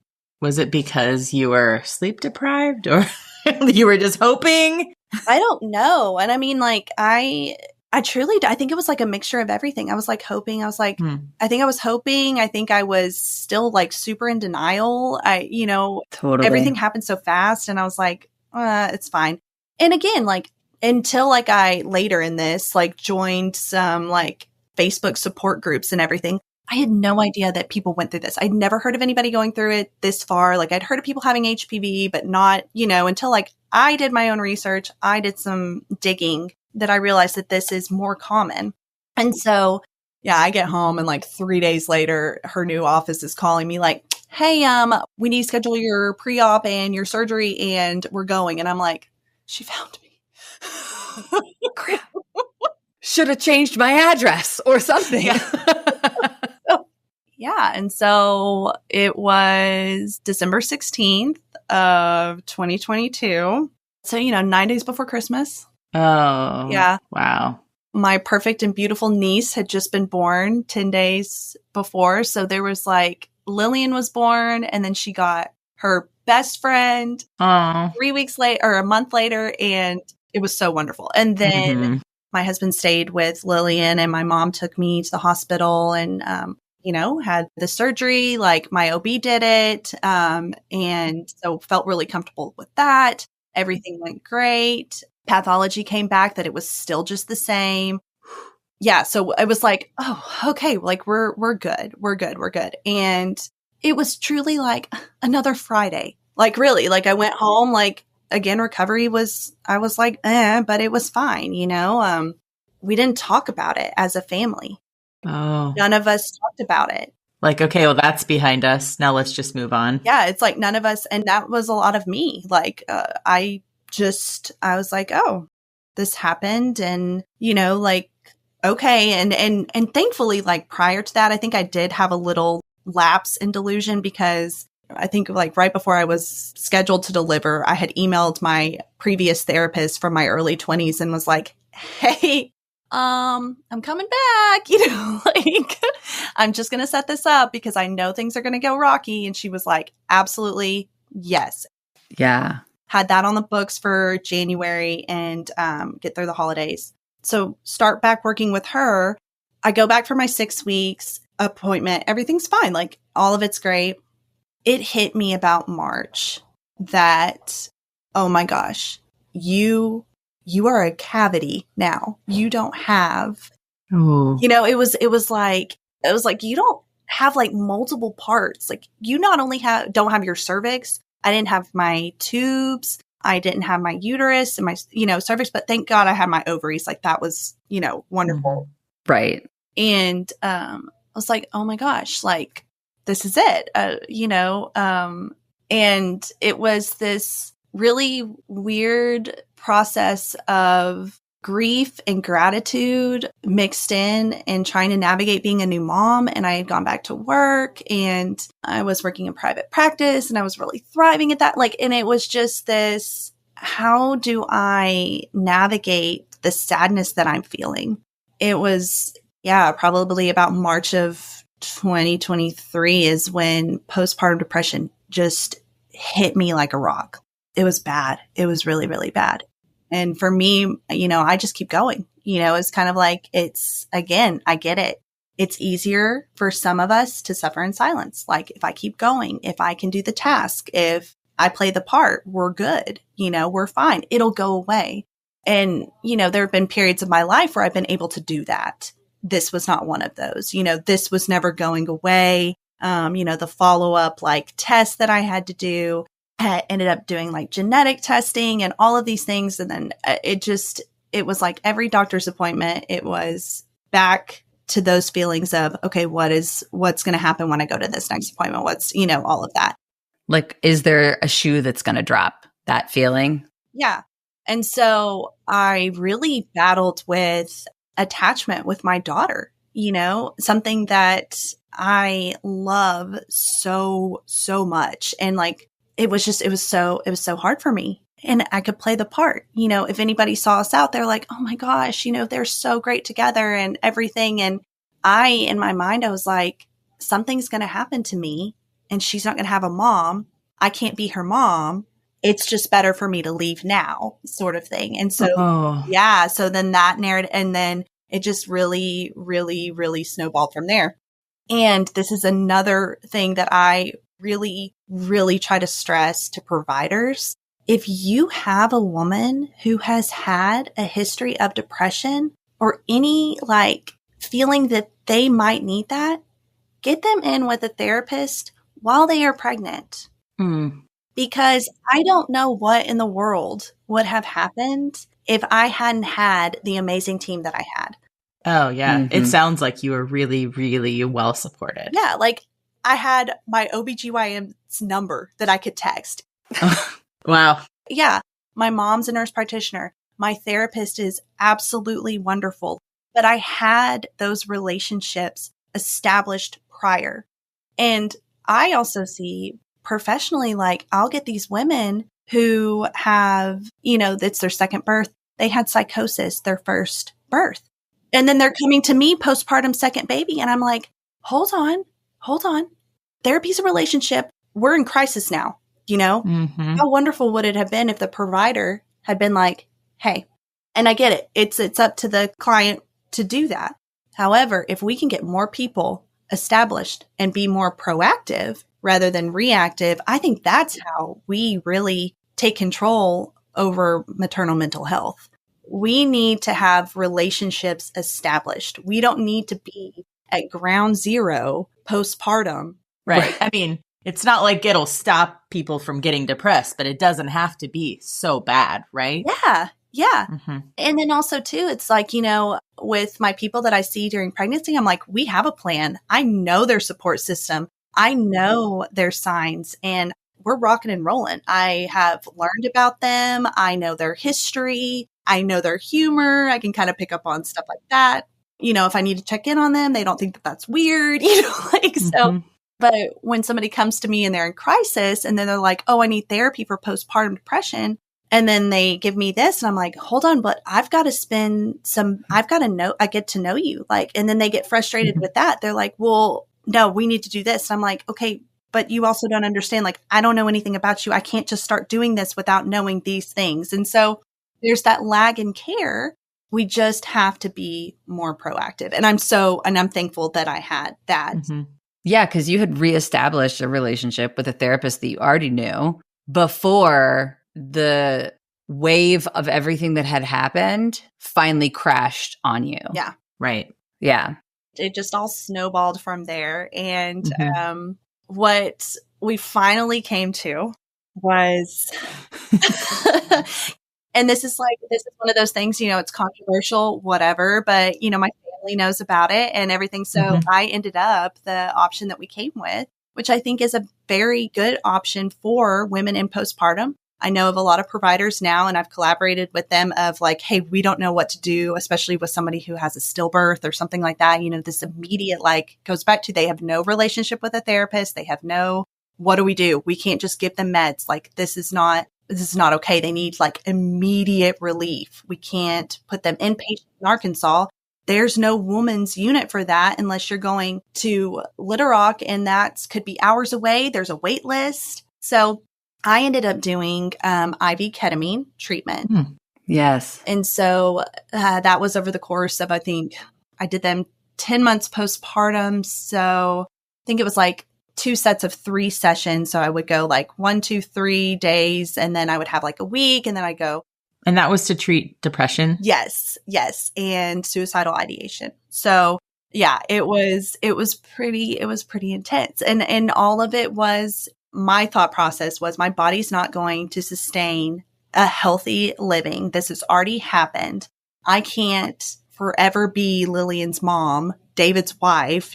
A: Was it because you were sleep deprived or you were just hoping?
C: I don't know. And I mean, like I truly, I think it was like a mixture of everything. I was like hoping, I was like, I think I was hoping. I think I was still like super in denial. You know,
B: Totally.
C: Everything happened so fast and I was like, it's fine. And again, like until like I later in this, like joined some like Facebook support groups and everything. I had no idea that people went through this. I'd never heard of anybody going through it this far. Like I'd heard of people having HPV, but not, you know, until like I did my own research. I did some digging that I realized that this is more common. And so, yeah, I get home and like 3 days later, her new office is calling me like, hey, we need to schedule your pre-op and your surgery and we're going. And I'm like, she found me.
B: Crap. Should have changed my address or something.
C: Yeah. And so it was December 16th of 2022. So, you know, 9 days before Christmas.
A: Oh.
C: Yeah.
A: Wow.
C: My perfect and beautiful niece had just been born 10 days before. So there was like Lillian was born and then she got her best friend 3 weeks later or a month later. And it was so wonderful. And then my husband stayed with Lillian and my mom took me to the hospital and, you know, had the surgery, like my OB did it. And so felt really comfortable with that. Everything went great. Pathology came back that it was still just the same. Yeah. So it was like, oh, okay. Like we're good. We're good. And it was truly like another Friday. Like really, like I went home, like again, recovery was, I was like, but it was fine. You know, we didn't talk about it as a family.
B: Oh.
C: None of us talked about it.
A: Like, okay, well, that's behind us. Now let's just move on.
C: Yeah. It's like none of us. And that was a lot of me. Like, I was like, oh, this happened. And, you know, like, okay. And thankfully, like prior to that, I think I did have a little lapse in delusion because I think like right before I was scheduled to deliver, I had emailed my previous therapist from my early 20s and was like, hey, I'm coming back, you know, like I'm just going to set this up because I know things are going to go rocky. And she was like, absolutely. Yes.
B: Yeah.
C: Had that on the books for January and get through the holidays. So start back working with her. I go back for my 6 weeks appointment. Everything's fine. Like all of it's great. It hit me about March that, oh my gosh, you are a cavity now. You don't have, you know, it was like, you don't have like multiple parts. Like you not only don't have your cervix. I didn't have my tubes. I didn't have my uterus and my, you know, cervix, but thank God I had my ovaries. Like that was, you know, wonderful.
B: Right.
C: And, I was like, oh my gosh, like this is it, you know? And it was this really weird process of grief and gratitude mixed in and trying to navigate being a new mom. And I had gone back to work and I was working in private practice and I was really thriving at that. And it was just this, how do I navigate the sadness that I'm feeling? It was, probably about March of 2023 is when postpartum depression just hit me like a rock. It was bad. It was really, really bad. And for me, I just keep going. It's kind of like, it's, again, I get it. It's easier for some of us to suffer in silence. Like if I keep going, if I can do the task, if I play the part, we're good. We're fine. It'll go away. And, there have been periods of my life where I've been able to do that. This was not one of those. This was never going away. The follow-up test that I had to do, I ended up doing genetic testing and all of these things. And then it was like every doctor's appointment, it was back to those feelings of, okay, what's going to happen when I go to this next appointment? What's, all of that.
B: Is there a shoe that's going to drop, that feeling?
C: Yeah. And so I really battled with attachment with my daughter, something that I love so, so much. And it was so hard for me. And I could play the part. If anybody saw us out, they're like, oh my gosh, they're so great together and everything. And in my mind, I was like, something's going to happen to me and she's not going to have a mom. I can't be her mom. It's just better for me to leave now, sort of thing. And so, so then that narrative, and then it just really, really, really snowballed from there. And this is another thing that I really, really try to stress to providers. If you have a woman who has had a history of depression or any feeling that they might need that, get them in with a therapist while they are pregnant. Because I don't know what in the world would have happened if I hadn't had the amazing team that I had.
A: Oh, yeah. Mm-hmm. It sounds like you were really, really well supported.
C: Yeah. I had my OBGYN's number that I could text.
A: Wow.
C: Yeah. My mom's a nurse practitioner. My therapist is absolutely wonderful. But I had those relationships established prior. And I also see professionally, I'll get these women who have, it's their second birth. They had psychosis their first birth. And then they're coming to me postpartum second baby. And I'm like, hold on. Therapy's a relationship. We're in crisis now.
A: Mm-hmm.
C: How wonderful would it have been if the provider had been like, hey, and I get it. It's up to the client to do that. However, if we can get more people established and be more proactive rather than reactive, I think that's how we really take control over maternal mental health. We need to have relationships established. We don't need to be at ground zero postpartum.
A: Right. I mean, it's not like it'll stop people from getting depressed, but it doesn't have to be so bad, right?
C: Yeah. Yeah.
A: Mm-hmm.
C: And then also too, it's with my people that I see during pregnancy, I'm like, we have a plan. I know their support system. I know their signs and we're rocking and rolling. I have learned about them. I know their history. I know their humor. I can kind of pick up on stuff like that. If I need to check in on them, they don't think that that's weird, so. But when somebody comes to me and they're in crisis and then they're like, oh, I need therapy for postpartum depression. And then they give me this and I'm like, hold on, but I've got to know, I get to know you. And then they get frustrated with that. They're like, well, no, we need to do this. And I'm like, okay, but you also don't understand. I don't know anything about you. I can't just start doing this without knowing these things. And so there's that lag in care. We just have to be more proactive. And I'm thankful that I had that.
B: Mm-hmm. Yeah, because you had reestablished a relationship with a therapist that you already knew before the wave of everything that had happened finally crashed on you.
C: Yeah.
A: Right.
B: Yeah.
C: It just all snowballed from there. And what we finally came to was, and this is one of those things, it's controversial, whatever, but, my family knows about it and everything. So I ended up the option that we came with, which I think is a very good option for women in postpartum. I know of a lot of providers now, and I've collaborated with them of like, hey, we don't know what to do, especially with somebody who has a stillbirth or something like that. This immediate, like, goes back to they have no relationship with a therapist. They have no, what do? We can't just give them meds. Like, this is not okay. They need like immediate relief. We can't put them inpatient in Arkansas. There's no woman's unit for that unless you're going to Little Rock, and that could be hours away. There's a wait list. So I ended up doing IV ketamine treatment.
B: Yes.
C: And so that was over the course of, I think I did them 10 months postpartum. So I think it was like 2 sets of 3 sessions. So I would go like 1, 2, 3 days, and then I would have like a week, and then I go.
A: And that was to treat depression?
C: Yes. And suicidal ideation. So yeah, it was pretty intense. And all of it was, my thought process was, my body's not going to sustain a healthy living. This has already happened. I can't forever be Lillian's mom, David's wife,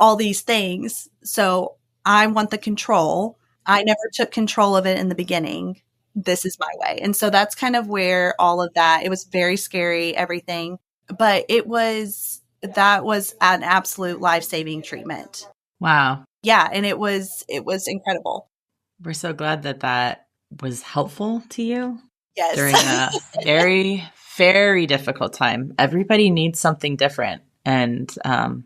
C: all these things. So I want the control. I never took control of it in the beginning. This is my way. And so that's kind of where all of that, it was very scary, everything, but that was an absolute life-saving treatment.
A: Wow.
C: Yeah. And it was incredible.
A: We're so glad that was helpful to you.
C: Yes.
A: During a very, very difficult time. Everybody needs something different. And some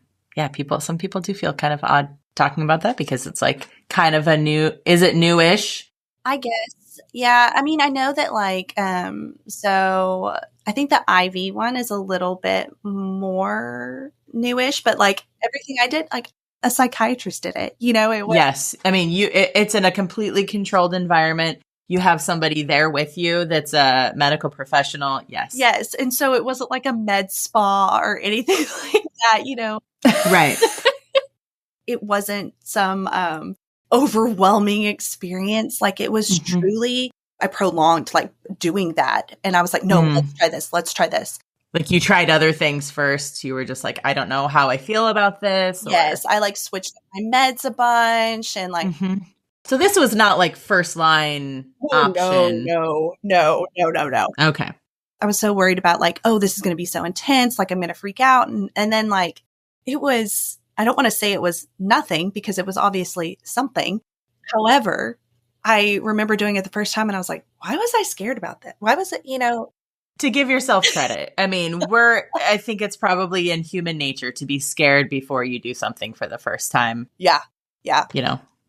A: people do feel kind of odd talking about that because it's like kind of is it newish?
C: I guess. Yeah. I mean, I know that like, so I think the IV one is a little bit more newish, but like everything I did, like a psychiatrist did it, it was.
A: Yes. I mean, it's in a completely controlled environment. You have somebody there with you that's a medical professional. Yes.
C: Yes. And so it wasn't like a med spa or anything like that,
A: Right.
C: It wasn't some overwhelming experience. Like it was truly, I prolonged like doing that. And I was like, no, let's try this.
A: Like you tried other things first. You were just like, I don't know how I feel about this.
C: Yes. I like switched my meds a bunch and like.
A: So this was not like first line option.
C: No.
A: Okay.
C: I was so worried about like, oh, this is going to be so intense. Like I'm going to freak out. And then like, it was, I don't want to say it was nothing because it was obviously something. However, I remember doing it the first time and I was like, why was I scared about that? Why was it,
A: To give yourself credit. I mean, I think it's probably in human nature to be scared before you do something for the first time.
C: Yeah.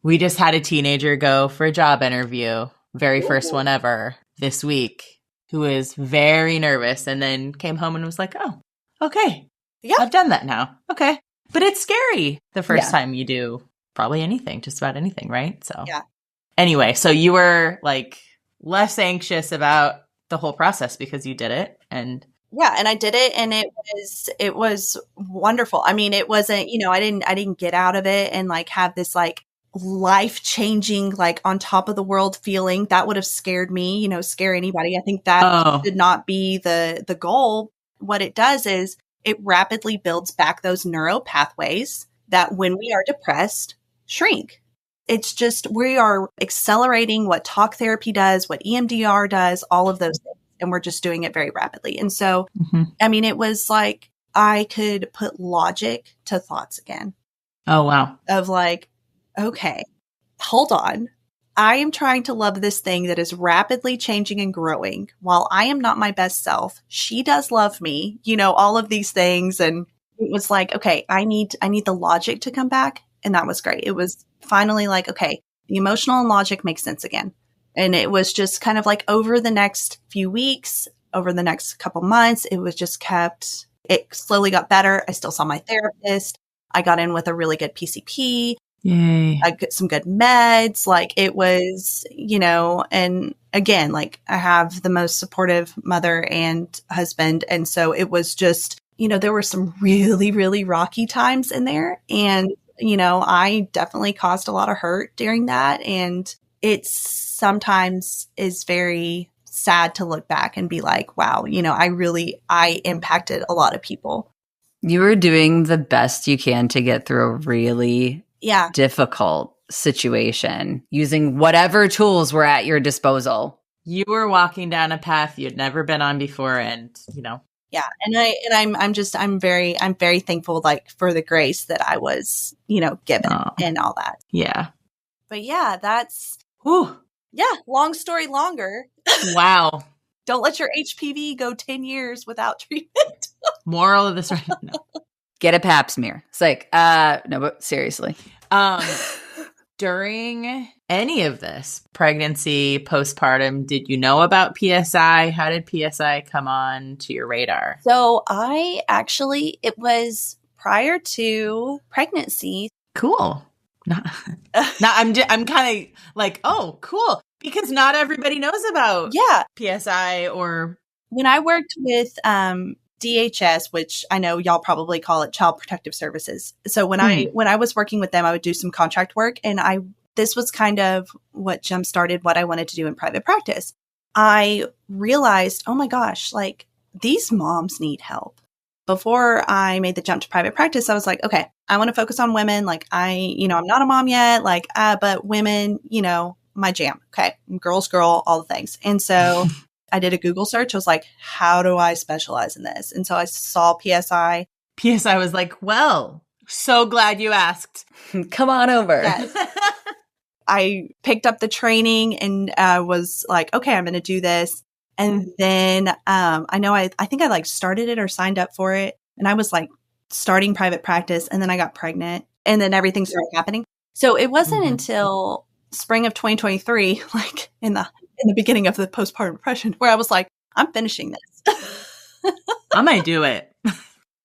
A: We just had a teenager go for a job interview, very first one ever this week, who was very nervous and then came home and was like, oh, okay. Yeah. I've done that now. Okay. But it's scary the first time you do probably anything, just about anything, right? So anyway, so you were like less anxious about the whole process because you did it. And
C: and I did it and it was wonderful. I mean, it wasn't, I didn't get out of it and like have this like life-changing, like on top of the world feeling. That would have scared me, scare anybody. I think that did not be the goal. What it does is it rapidly builds back those neural pathways that when we are depressed, shrink. It's just, we are accelerating what talk therapy does, what EMDR does, all of those things. And we're just doing it very rapidly. And so, I mean, it was like, I could put logic to thoughts again.
A: Oh, wow.
C: Of like, okay, hold on. I am trying to love this thing that is rapidly changing and growing. While I am not my best self, she does love me, all of these things. And it was like, okay, I need the logic to come back. And that was great. It was finally like, okay, the emotional and logic makes sense again. And it was just kind of like over the next few weeks, over the next couple months, it was just it slowly got better. I still saw my therapist. I got in with a really good PCP.
A: Yay.
C: I got some good meds. Like it was, and again, like I have the most supportive mother and husband. And so it was just, there were some really, really rocky times in there. And, I definitely caused a lot of hurt during that. And it sometimes is very sad to look back and be like, wow, I impacted a lot of people.
B: You were doing the best you can to get through a really difficult situation using whatever tools were at your disposal.
A: You were walking down a path you'd never been on before, and
C: Yeah. I'm very thankful, like, for the grace that I was, given and all that.
A: Yeah.
C: But yeah, that's,
A: Whew.
C: yeah, long story longer.
A: Wow.
C: Don't let your HPV go 10 years without treatment.
A: Moral of the story. No.
B: Get a pap smear. It's like, no, but seriously.
A: During any of this, pregnancy, postpartum, did you know about PSI? How did PSI come on to your radar?
C: So it was prior to pregnancy.
A: Cool. I'm kind of like, oh, cool. Because not everybody knows about PSI or...
C: When I worked with DHS, which I know y'all probably call it Child Protective Services. So when I was working with them, I would do some contract work, and this was kind of what jump-started what I wanted to do in private practice. I realized, oh my gosh, like, these moms need help. Before I made the jump to private practice, I was like, okay, I want to focus on women. Like, I'm not a mom yet, like, but women, my jam. Okay. Girl, all the things. And so I did a Google search. I was like, how do I specialize in this? And so I saw PSI.
A: PSI was like, well, so glad you asked.
B: Come on over.
C: Yes. I picked up the training and was like, okay, I'm going to do this. And then I think I like started it or signed up for it. And I was like starting private practice, and then I got pregnant, and then everything started happening. So it wasn't until spring of 2023, like in the beginning of the postpartum depression, where I was like, I'm finishing this.
A: I might do it.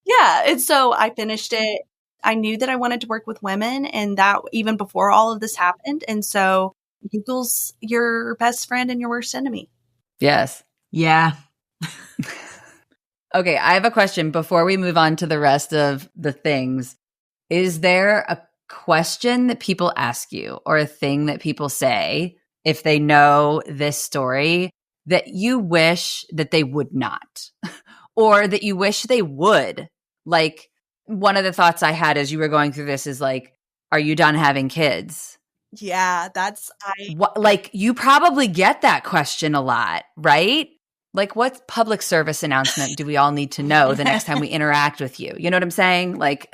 C: Yeah. And so I finished it. I knew that I wanted to work with women, and that even before all of this happened. And so Google's your best friend and your worst enemy.
B: Yes.
A: Yeah.
B: Okay, I have a question before we move on to the rest of the things. Is there a question that people ask you or a thing that people say if they know this story that you wish that they would not or that you wish they would? Like, one of the thoughts I had as you were going through this is like, are you done having kids?
C: Yeah,
B: like, you probably get that question a lot, right? Like, what public service announcement do we all need to know the next time we interact with you? You know what I'm saying? Like,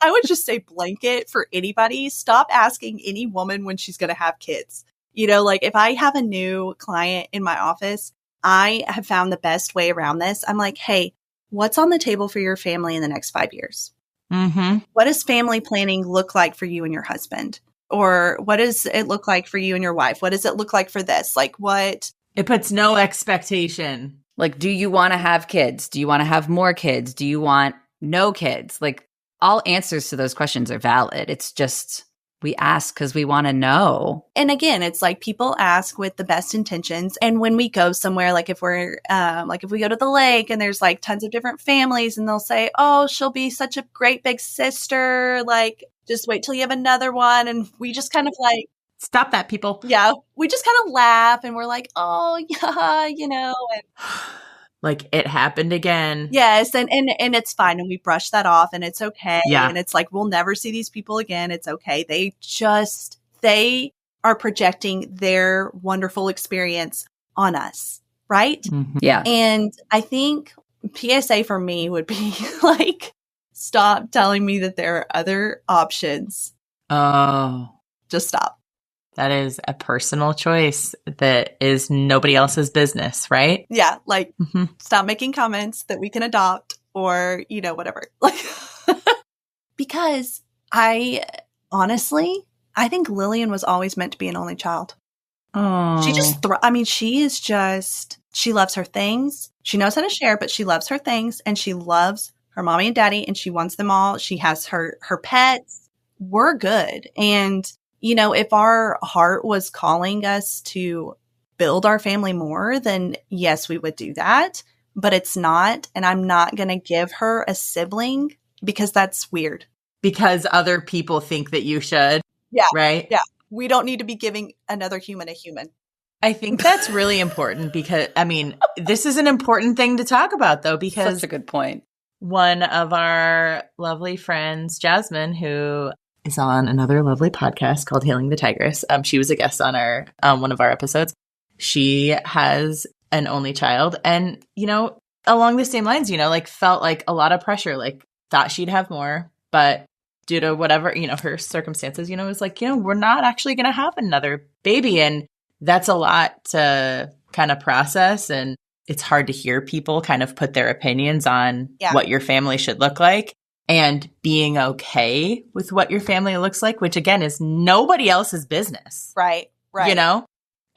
C: I would just say blanket for anybody. Stop asking any woman when she's going to have kids. Like, if I have a new client in my office, I have found the best way around this. I'm like, hey, what's on the table for your family in the next 5 years?
A: Mm-hmm.
C: What does family planning look like for you and your husband? Or what does it look like for you and your wife? What does it look like for this? Like, what?
A: It puts no expectation.
B: Like, do you want to have kids? Do you want to have more kids? Do you want no kids? Like, all answers to those questions are valid. It's just, we ask because we want to know.
C: And again, it's like people ask with the best intentions. And when we go somewhere, like if we're, if we go to the lake and there's like tons of different families and they'll say, oh, she'll be such a great big sister. Like, just wait till you have another one. And we just kind of like,
A: stop that, people.
C: Yeah. We just kind of laugh and we're like, oh, yeah, And
A: like, it happened again.
C: Yes. And it's fine. And we brush that off and it's okay.
A: Yeah.
C: And it's like, we'll never see these people again. It's okay. They are projecting their wonderful experience on us. Right.
B: Mm-hmm. Yeah.
C: And I think PSA for me would be like, stop telling me that there are other options.
A: Oh.
C: Just stop.
A: That is a personal choice that is nobody else's business, right?
C: Yeah. Like, stop making comments that we can adopt or, whatever. Like, because I think Lillian was always meant to be an only child.
A: Oh.
C: She just, she loves her things. She knows how to share, but she loves her things and she loves her mommy and daddy and she wants them all. She has her pets. We're good. And if our heart was calling us to build our family more, then yes, we would do that. But it's not. And I'm not going to give her a sibling because that's weird.
A: Because other people think that you should.
C: Yeah.
A: Right?
C: Yeah. We don't need to be giving another human a human.
A: I think that's really important because, this is an important thing to talk about, though, because
B: such a good point.
A: One of our lovely friends, Jasmine, who is on another lovely podcast called Hailing the Tigress. She was a guest on our one of our episodes. She has an only child and, you know, along the same lines, you know, like felt like a lot of pressure, like thought she'd have more, but due to whatever, you know, her circumstances, you know, it was like, you know, we're not actually going to have another baby. And that's a lot to kind of process. And it's hard to hear people kind of put their opinions on what your family should look like and being okay with what your family looks like, which again is nobody else's business.
C: Right.
A: You know?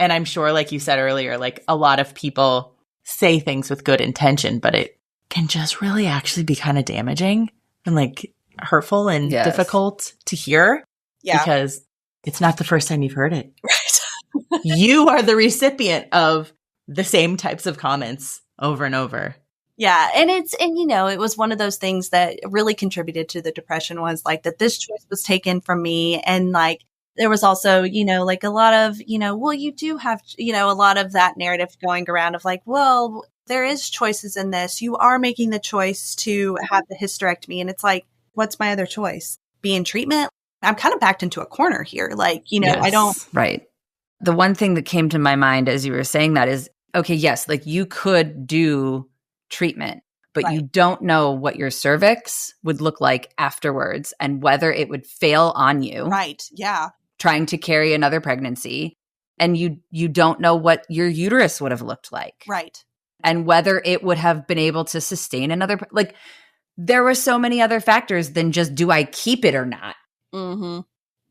A: And I'm sure, like you said earlier, like a lot of people say things with good intention, but it can just really actually be kind of damaging and like hurtful and difficult to hear because it's not the first time you've heard it.
C: Right.
A: You are the recipient of the same types of comments over and over.
C: Yeah. And you know, it was one of those things that really contributed to the depression was like that this choice was taken from me. And like, there was also, you know, like a lot of, you know, well, you do have, you know, a lot of that narrative going around of like, well, there is choices in this. You are making the choice to have the hysterectomy. And it's like, what's my other choice? Be in treatment? I'm kind of backed into a corner here. Like, you know, I don't.
B: Right. The one thing that came to my mind as you were saying that is, okay, yes, like you could do treatment, but you don't know what your cervix would look like afterwards and whether it would fail on you.
C: Right. Yeah.
B: Trying to carry another pregnancy. And you don't know what your uterus would have looked like.
C: Right.
B: And whether it would have been able to sustain another, like there were so many other factors than just do I keep it or not?
C: Mm-hmm.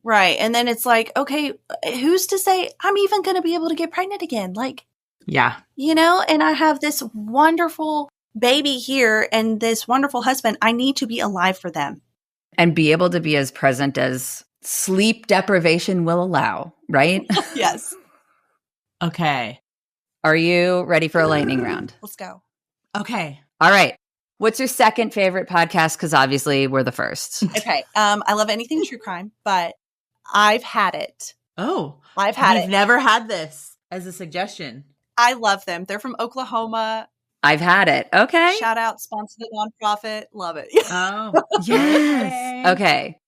C: Right. And then it's like, okay, who's to say I'm even going to be able to get pregnant again? Like, you know, and I have this wonderful baby here and this wonderful husband. I need to be alive for them.
B: And be able to be as present as sleep deprivation will allow, right?
C: Yes.
A: Okay.
B: Are you ready for a lightning round?
C: Let's go.
A: Okay.
B: All right. What's your second favorite podcast? Because obviously we're the first.
C: Okay. I love anything true crime, but I've had it.
A: Oh.
C: I've had
A: You've never had this as a suggestion.
C: I love them. They're from Oklahoma.
B: I've had it. Okay.
C: Shout out, sponsor the nonprofit. Love it.
A: Oh.
B: Yes. Okay.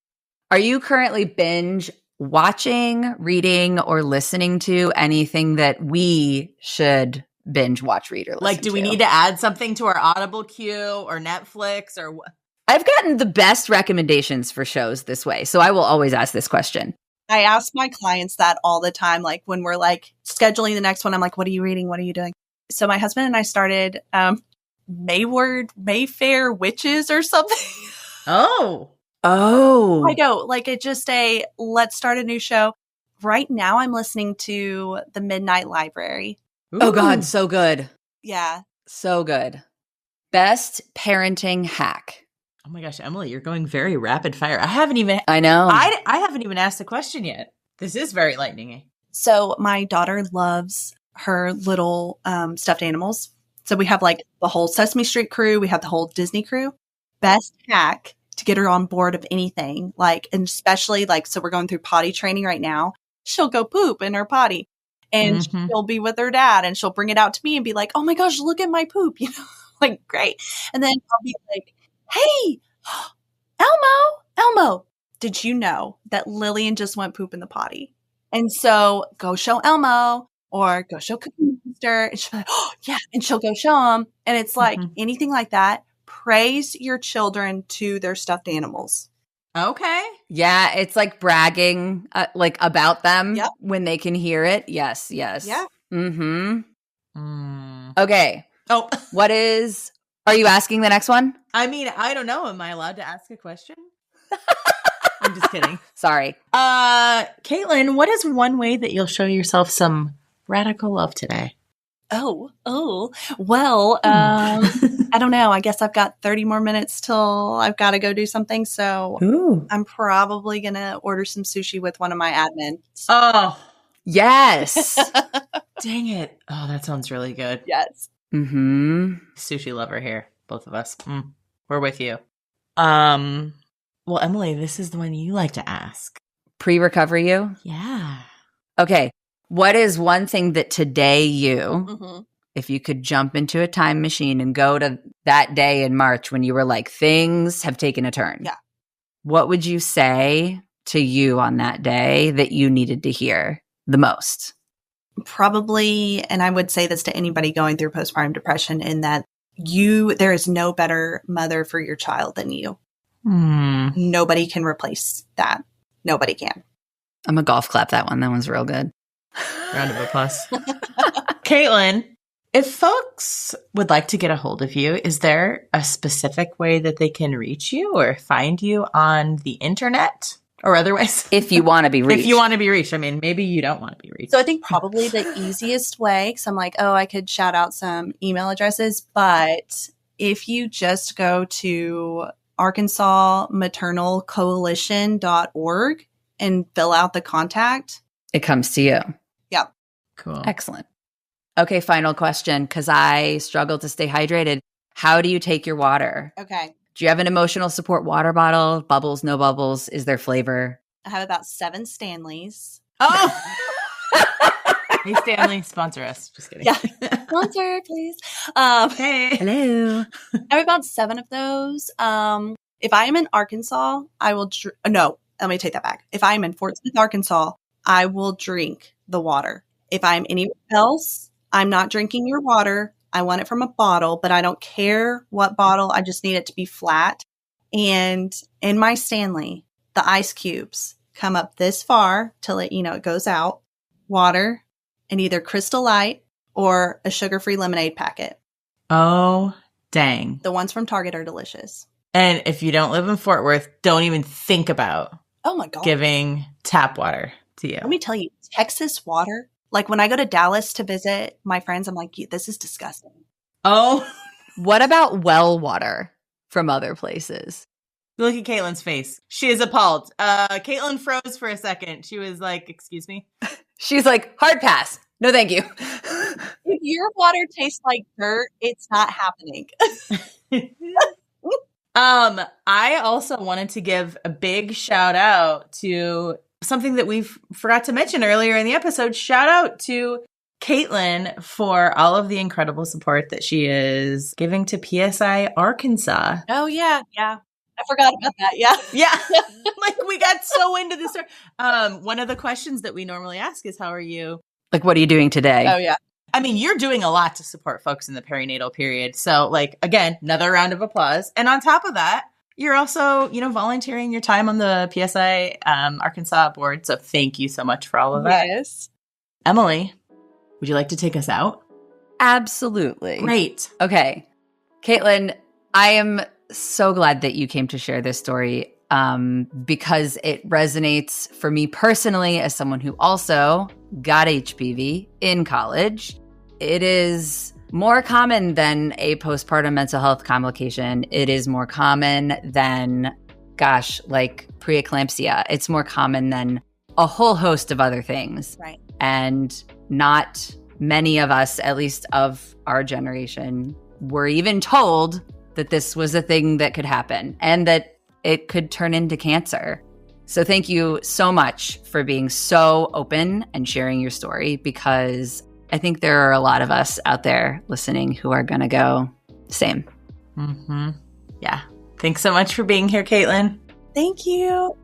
B: Are you currently binge watching, reading, or listening to anything that we should binge watch, read, or listen to?
A: Like, do we need to add something to our Audible queue or Netflix or what?
B: I've gotten the best recommendations for shows this way, so I will always ask this question.
C: I ask my clients that all the time. Like when we're like scheduling the next one, I'm like, what are you reading? What are you doing? So my husband and I started Mayfair Witches or something.
A: Oh.
C: I know. Like it's just let's start a new show. Right now I'm listening to The Midnight Library.
A: Ooh.
B: Oh God, so good.
C: Yeah.
B: So good. Best parenting hack.
A: Oh my gosh, Emily, you're going very rapid fire. I
B: know.
A: I haven't even asked a question yet. This is very lightning-y.
C: So my daughter loves her little stuffed animals. So we have like the whole Sesame Street crew. We have the whole Disney crew. Best hack to get her on board of anything. Like, and especially like, so we're going through potty training right now. She'll go poop in her potty and she'll be with her dad and she'll bring it out to me and be like, oh my gosh, look at my poop. You know, like great. And then I'll be like, hey, Elmo, did you know that Lillian just went poop in the potty? And so go show Elmo or go show Cookie Monster. And she'll be like, oh, yeah. And she'll go show him. And it's like anything like that. Praise your children to their stuffed animals.
A: Okay.
B: Yeah, it's like bragging like about them when they can hear it. Yes.
C: Yeah.
B: Mm-hmm. Okay.
A: Oh.
B: Are you asking the next one?
A: I mean, I don't know. Am I allowed to ask a question? I'm just kidding.
B: Sorry.
A: Kaitlyn, what is one way that you'll show yourself some radical love today?
C: Oh, well, I don't know. I guess I've got 30 more minutes till I've got to go do something. So I'm probably going to order some sushi with one of my admins.
A: Oh,
B: yes.
A: Dang it. Oh, that sounds really good.
C: Yes.
B: Mm-hmm.
A: Sushi lover here, both of us. We're with you. Well, Emily, this is the one you like to ask.
B: Pre-recovery you?
A: Yeah.
B: Okay. What is one thing that today you, if you could jump into a time machine and go to that day in March when you were like, things have taken a turn.
C: Yeah.
B: What would you say to you on that day that you needed to hear the most?
C: Probably, and I would say this to anybody going through postpartum depression, in that there is no better mother for your child than you. Nobody can replace that. Nobody can.
B: I'm a golf clap that one. That one's real good.
A: Round of applause. Kaitlyn, if folks would like to get a hold of you, is there a specific way that they can reach you or find you on the internet or otherwise?
B: If you want to be reached.
A: If you want to be reached. I mean, maybe you don't want to be reached.
C: So I think probably the easiest way, because I'm like, I could shout out some email addresses, but if you just go to Arkansas Maternal Coalition.org and fill out the contact,
B: it comes to you.
C: Yep.
A: Cool.
B: Excellent. Okay, final question, because I struggle to stay hydrated. How do you take your water?
C: Okay.
B: Do you have an emotional support water bottle? Bubbles, no bubbles? Is there flavor?
C: I have about 7 Stanleys.
A: Oh! Hey, Stanley, sponsor us. Just kidding.
C: Yeah. Sponsor, please.
A: Hey.
B: Hello.
C: I have about 7 of those. If I am in Arkansas, I will no, let me take that back. If I am in Fort Smith, Arkansas, I will drink the water. If I'm anywhere else, I'm not drinking your water. I want it from a bottle, but I don't care what bottle. I just need it to be flat. And in my Stanley, the ice cubes come up this far till it goes out. Water and either Crystal Light or a sugar-free lemonade packet.
A: Oh, dang.
C: The ones from Target are delicious.
A: And if you don't live in Fort Worth, don't even think about giving tap water to you.
C: Let me tell you, Texas water, like when I go to Dallas to visit my friends, I'm like, this is disgusting.
A: Oh.
B: What about well water from other places?
A: Look at Kaitlyn's face. She is appalled. Kaitlyn froze for a second. She was like, excuse me?
B: She's like, hard pass. No, thank you.
C: If your water tastes like dirt, it's not happening.
A: I also wanted to give a big shout out to something that we forgot to mention earlier in the episode. Shout out to Kaitlyn for all of the incredible support that she is giving to PSI-Arkansas.
C: Oh, yeah. Yeah. I forgot about that. Yeah.
A: Yeah. Like we got so into this. One of the questions that we normally ask is, how are you?
B: Like, what are you doing today?
C: Oh, yeah.
A: I mean, you're doing a lot to support folks in the perinatal period. So like, again, another round of applause. And on top of that, you're also, volunteering your time on the PSI Arkansas board. So thank you so much for all of that.
C: Yes.
A: Emily, would you like to take us out?
B: Absolutely.
A: Great.
B: Okay. Kaitlyn, I am so glad that you came to share this story because it resonates for me personally as someone who also got HPV in college. It is more common than a postpartum mental health complication. It is more common than, like preeclampsia. It's more common than a whole host of other things.
C: Right.
B: And not many of us, at least of our generation, were even told that this was a thing that could happen and that it could turn into cancer. So thank you so much for being so open and sharing your story, because I think there are a lot of us out there listening who are going to go, same.
A: Mm-hmm. Yeah. Thanks so much for being here, Kaitlyn.
C: Thank you.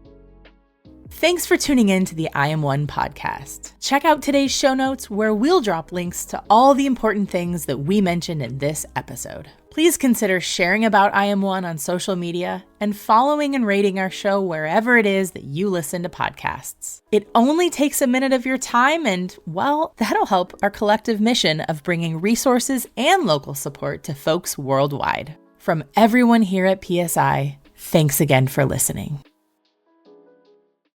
A: Thanks for tuning in to the I Am One podcast. Check out today's show notes where we'll drop links to all the important things that we mentioned in this episode. Please consider sharing about I Am One on social media and following and rating our show wherever it is that you listen to podcasts. It only takes a minute of your time and, well, that'll help our collective mission of bringing resources and local support to folks worldwide. From everyone here at PSI, thanks again for listening.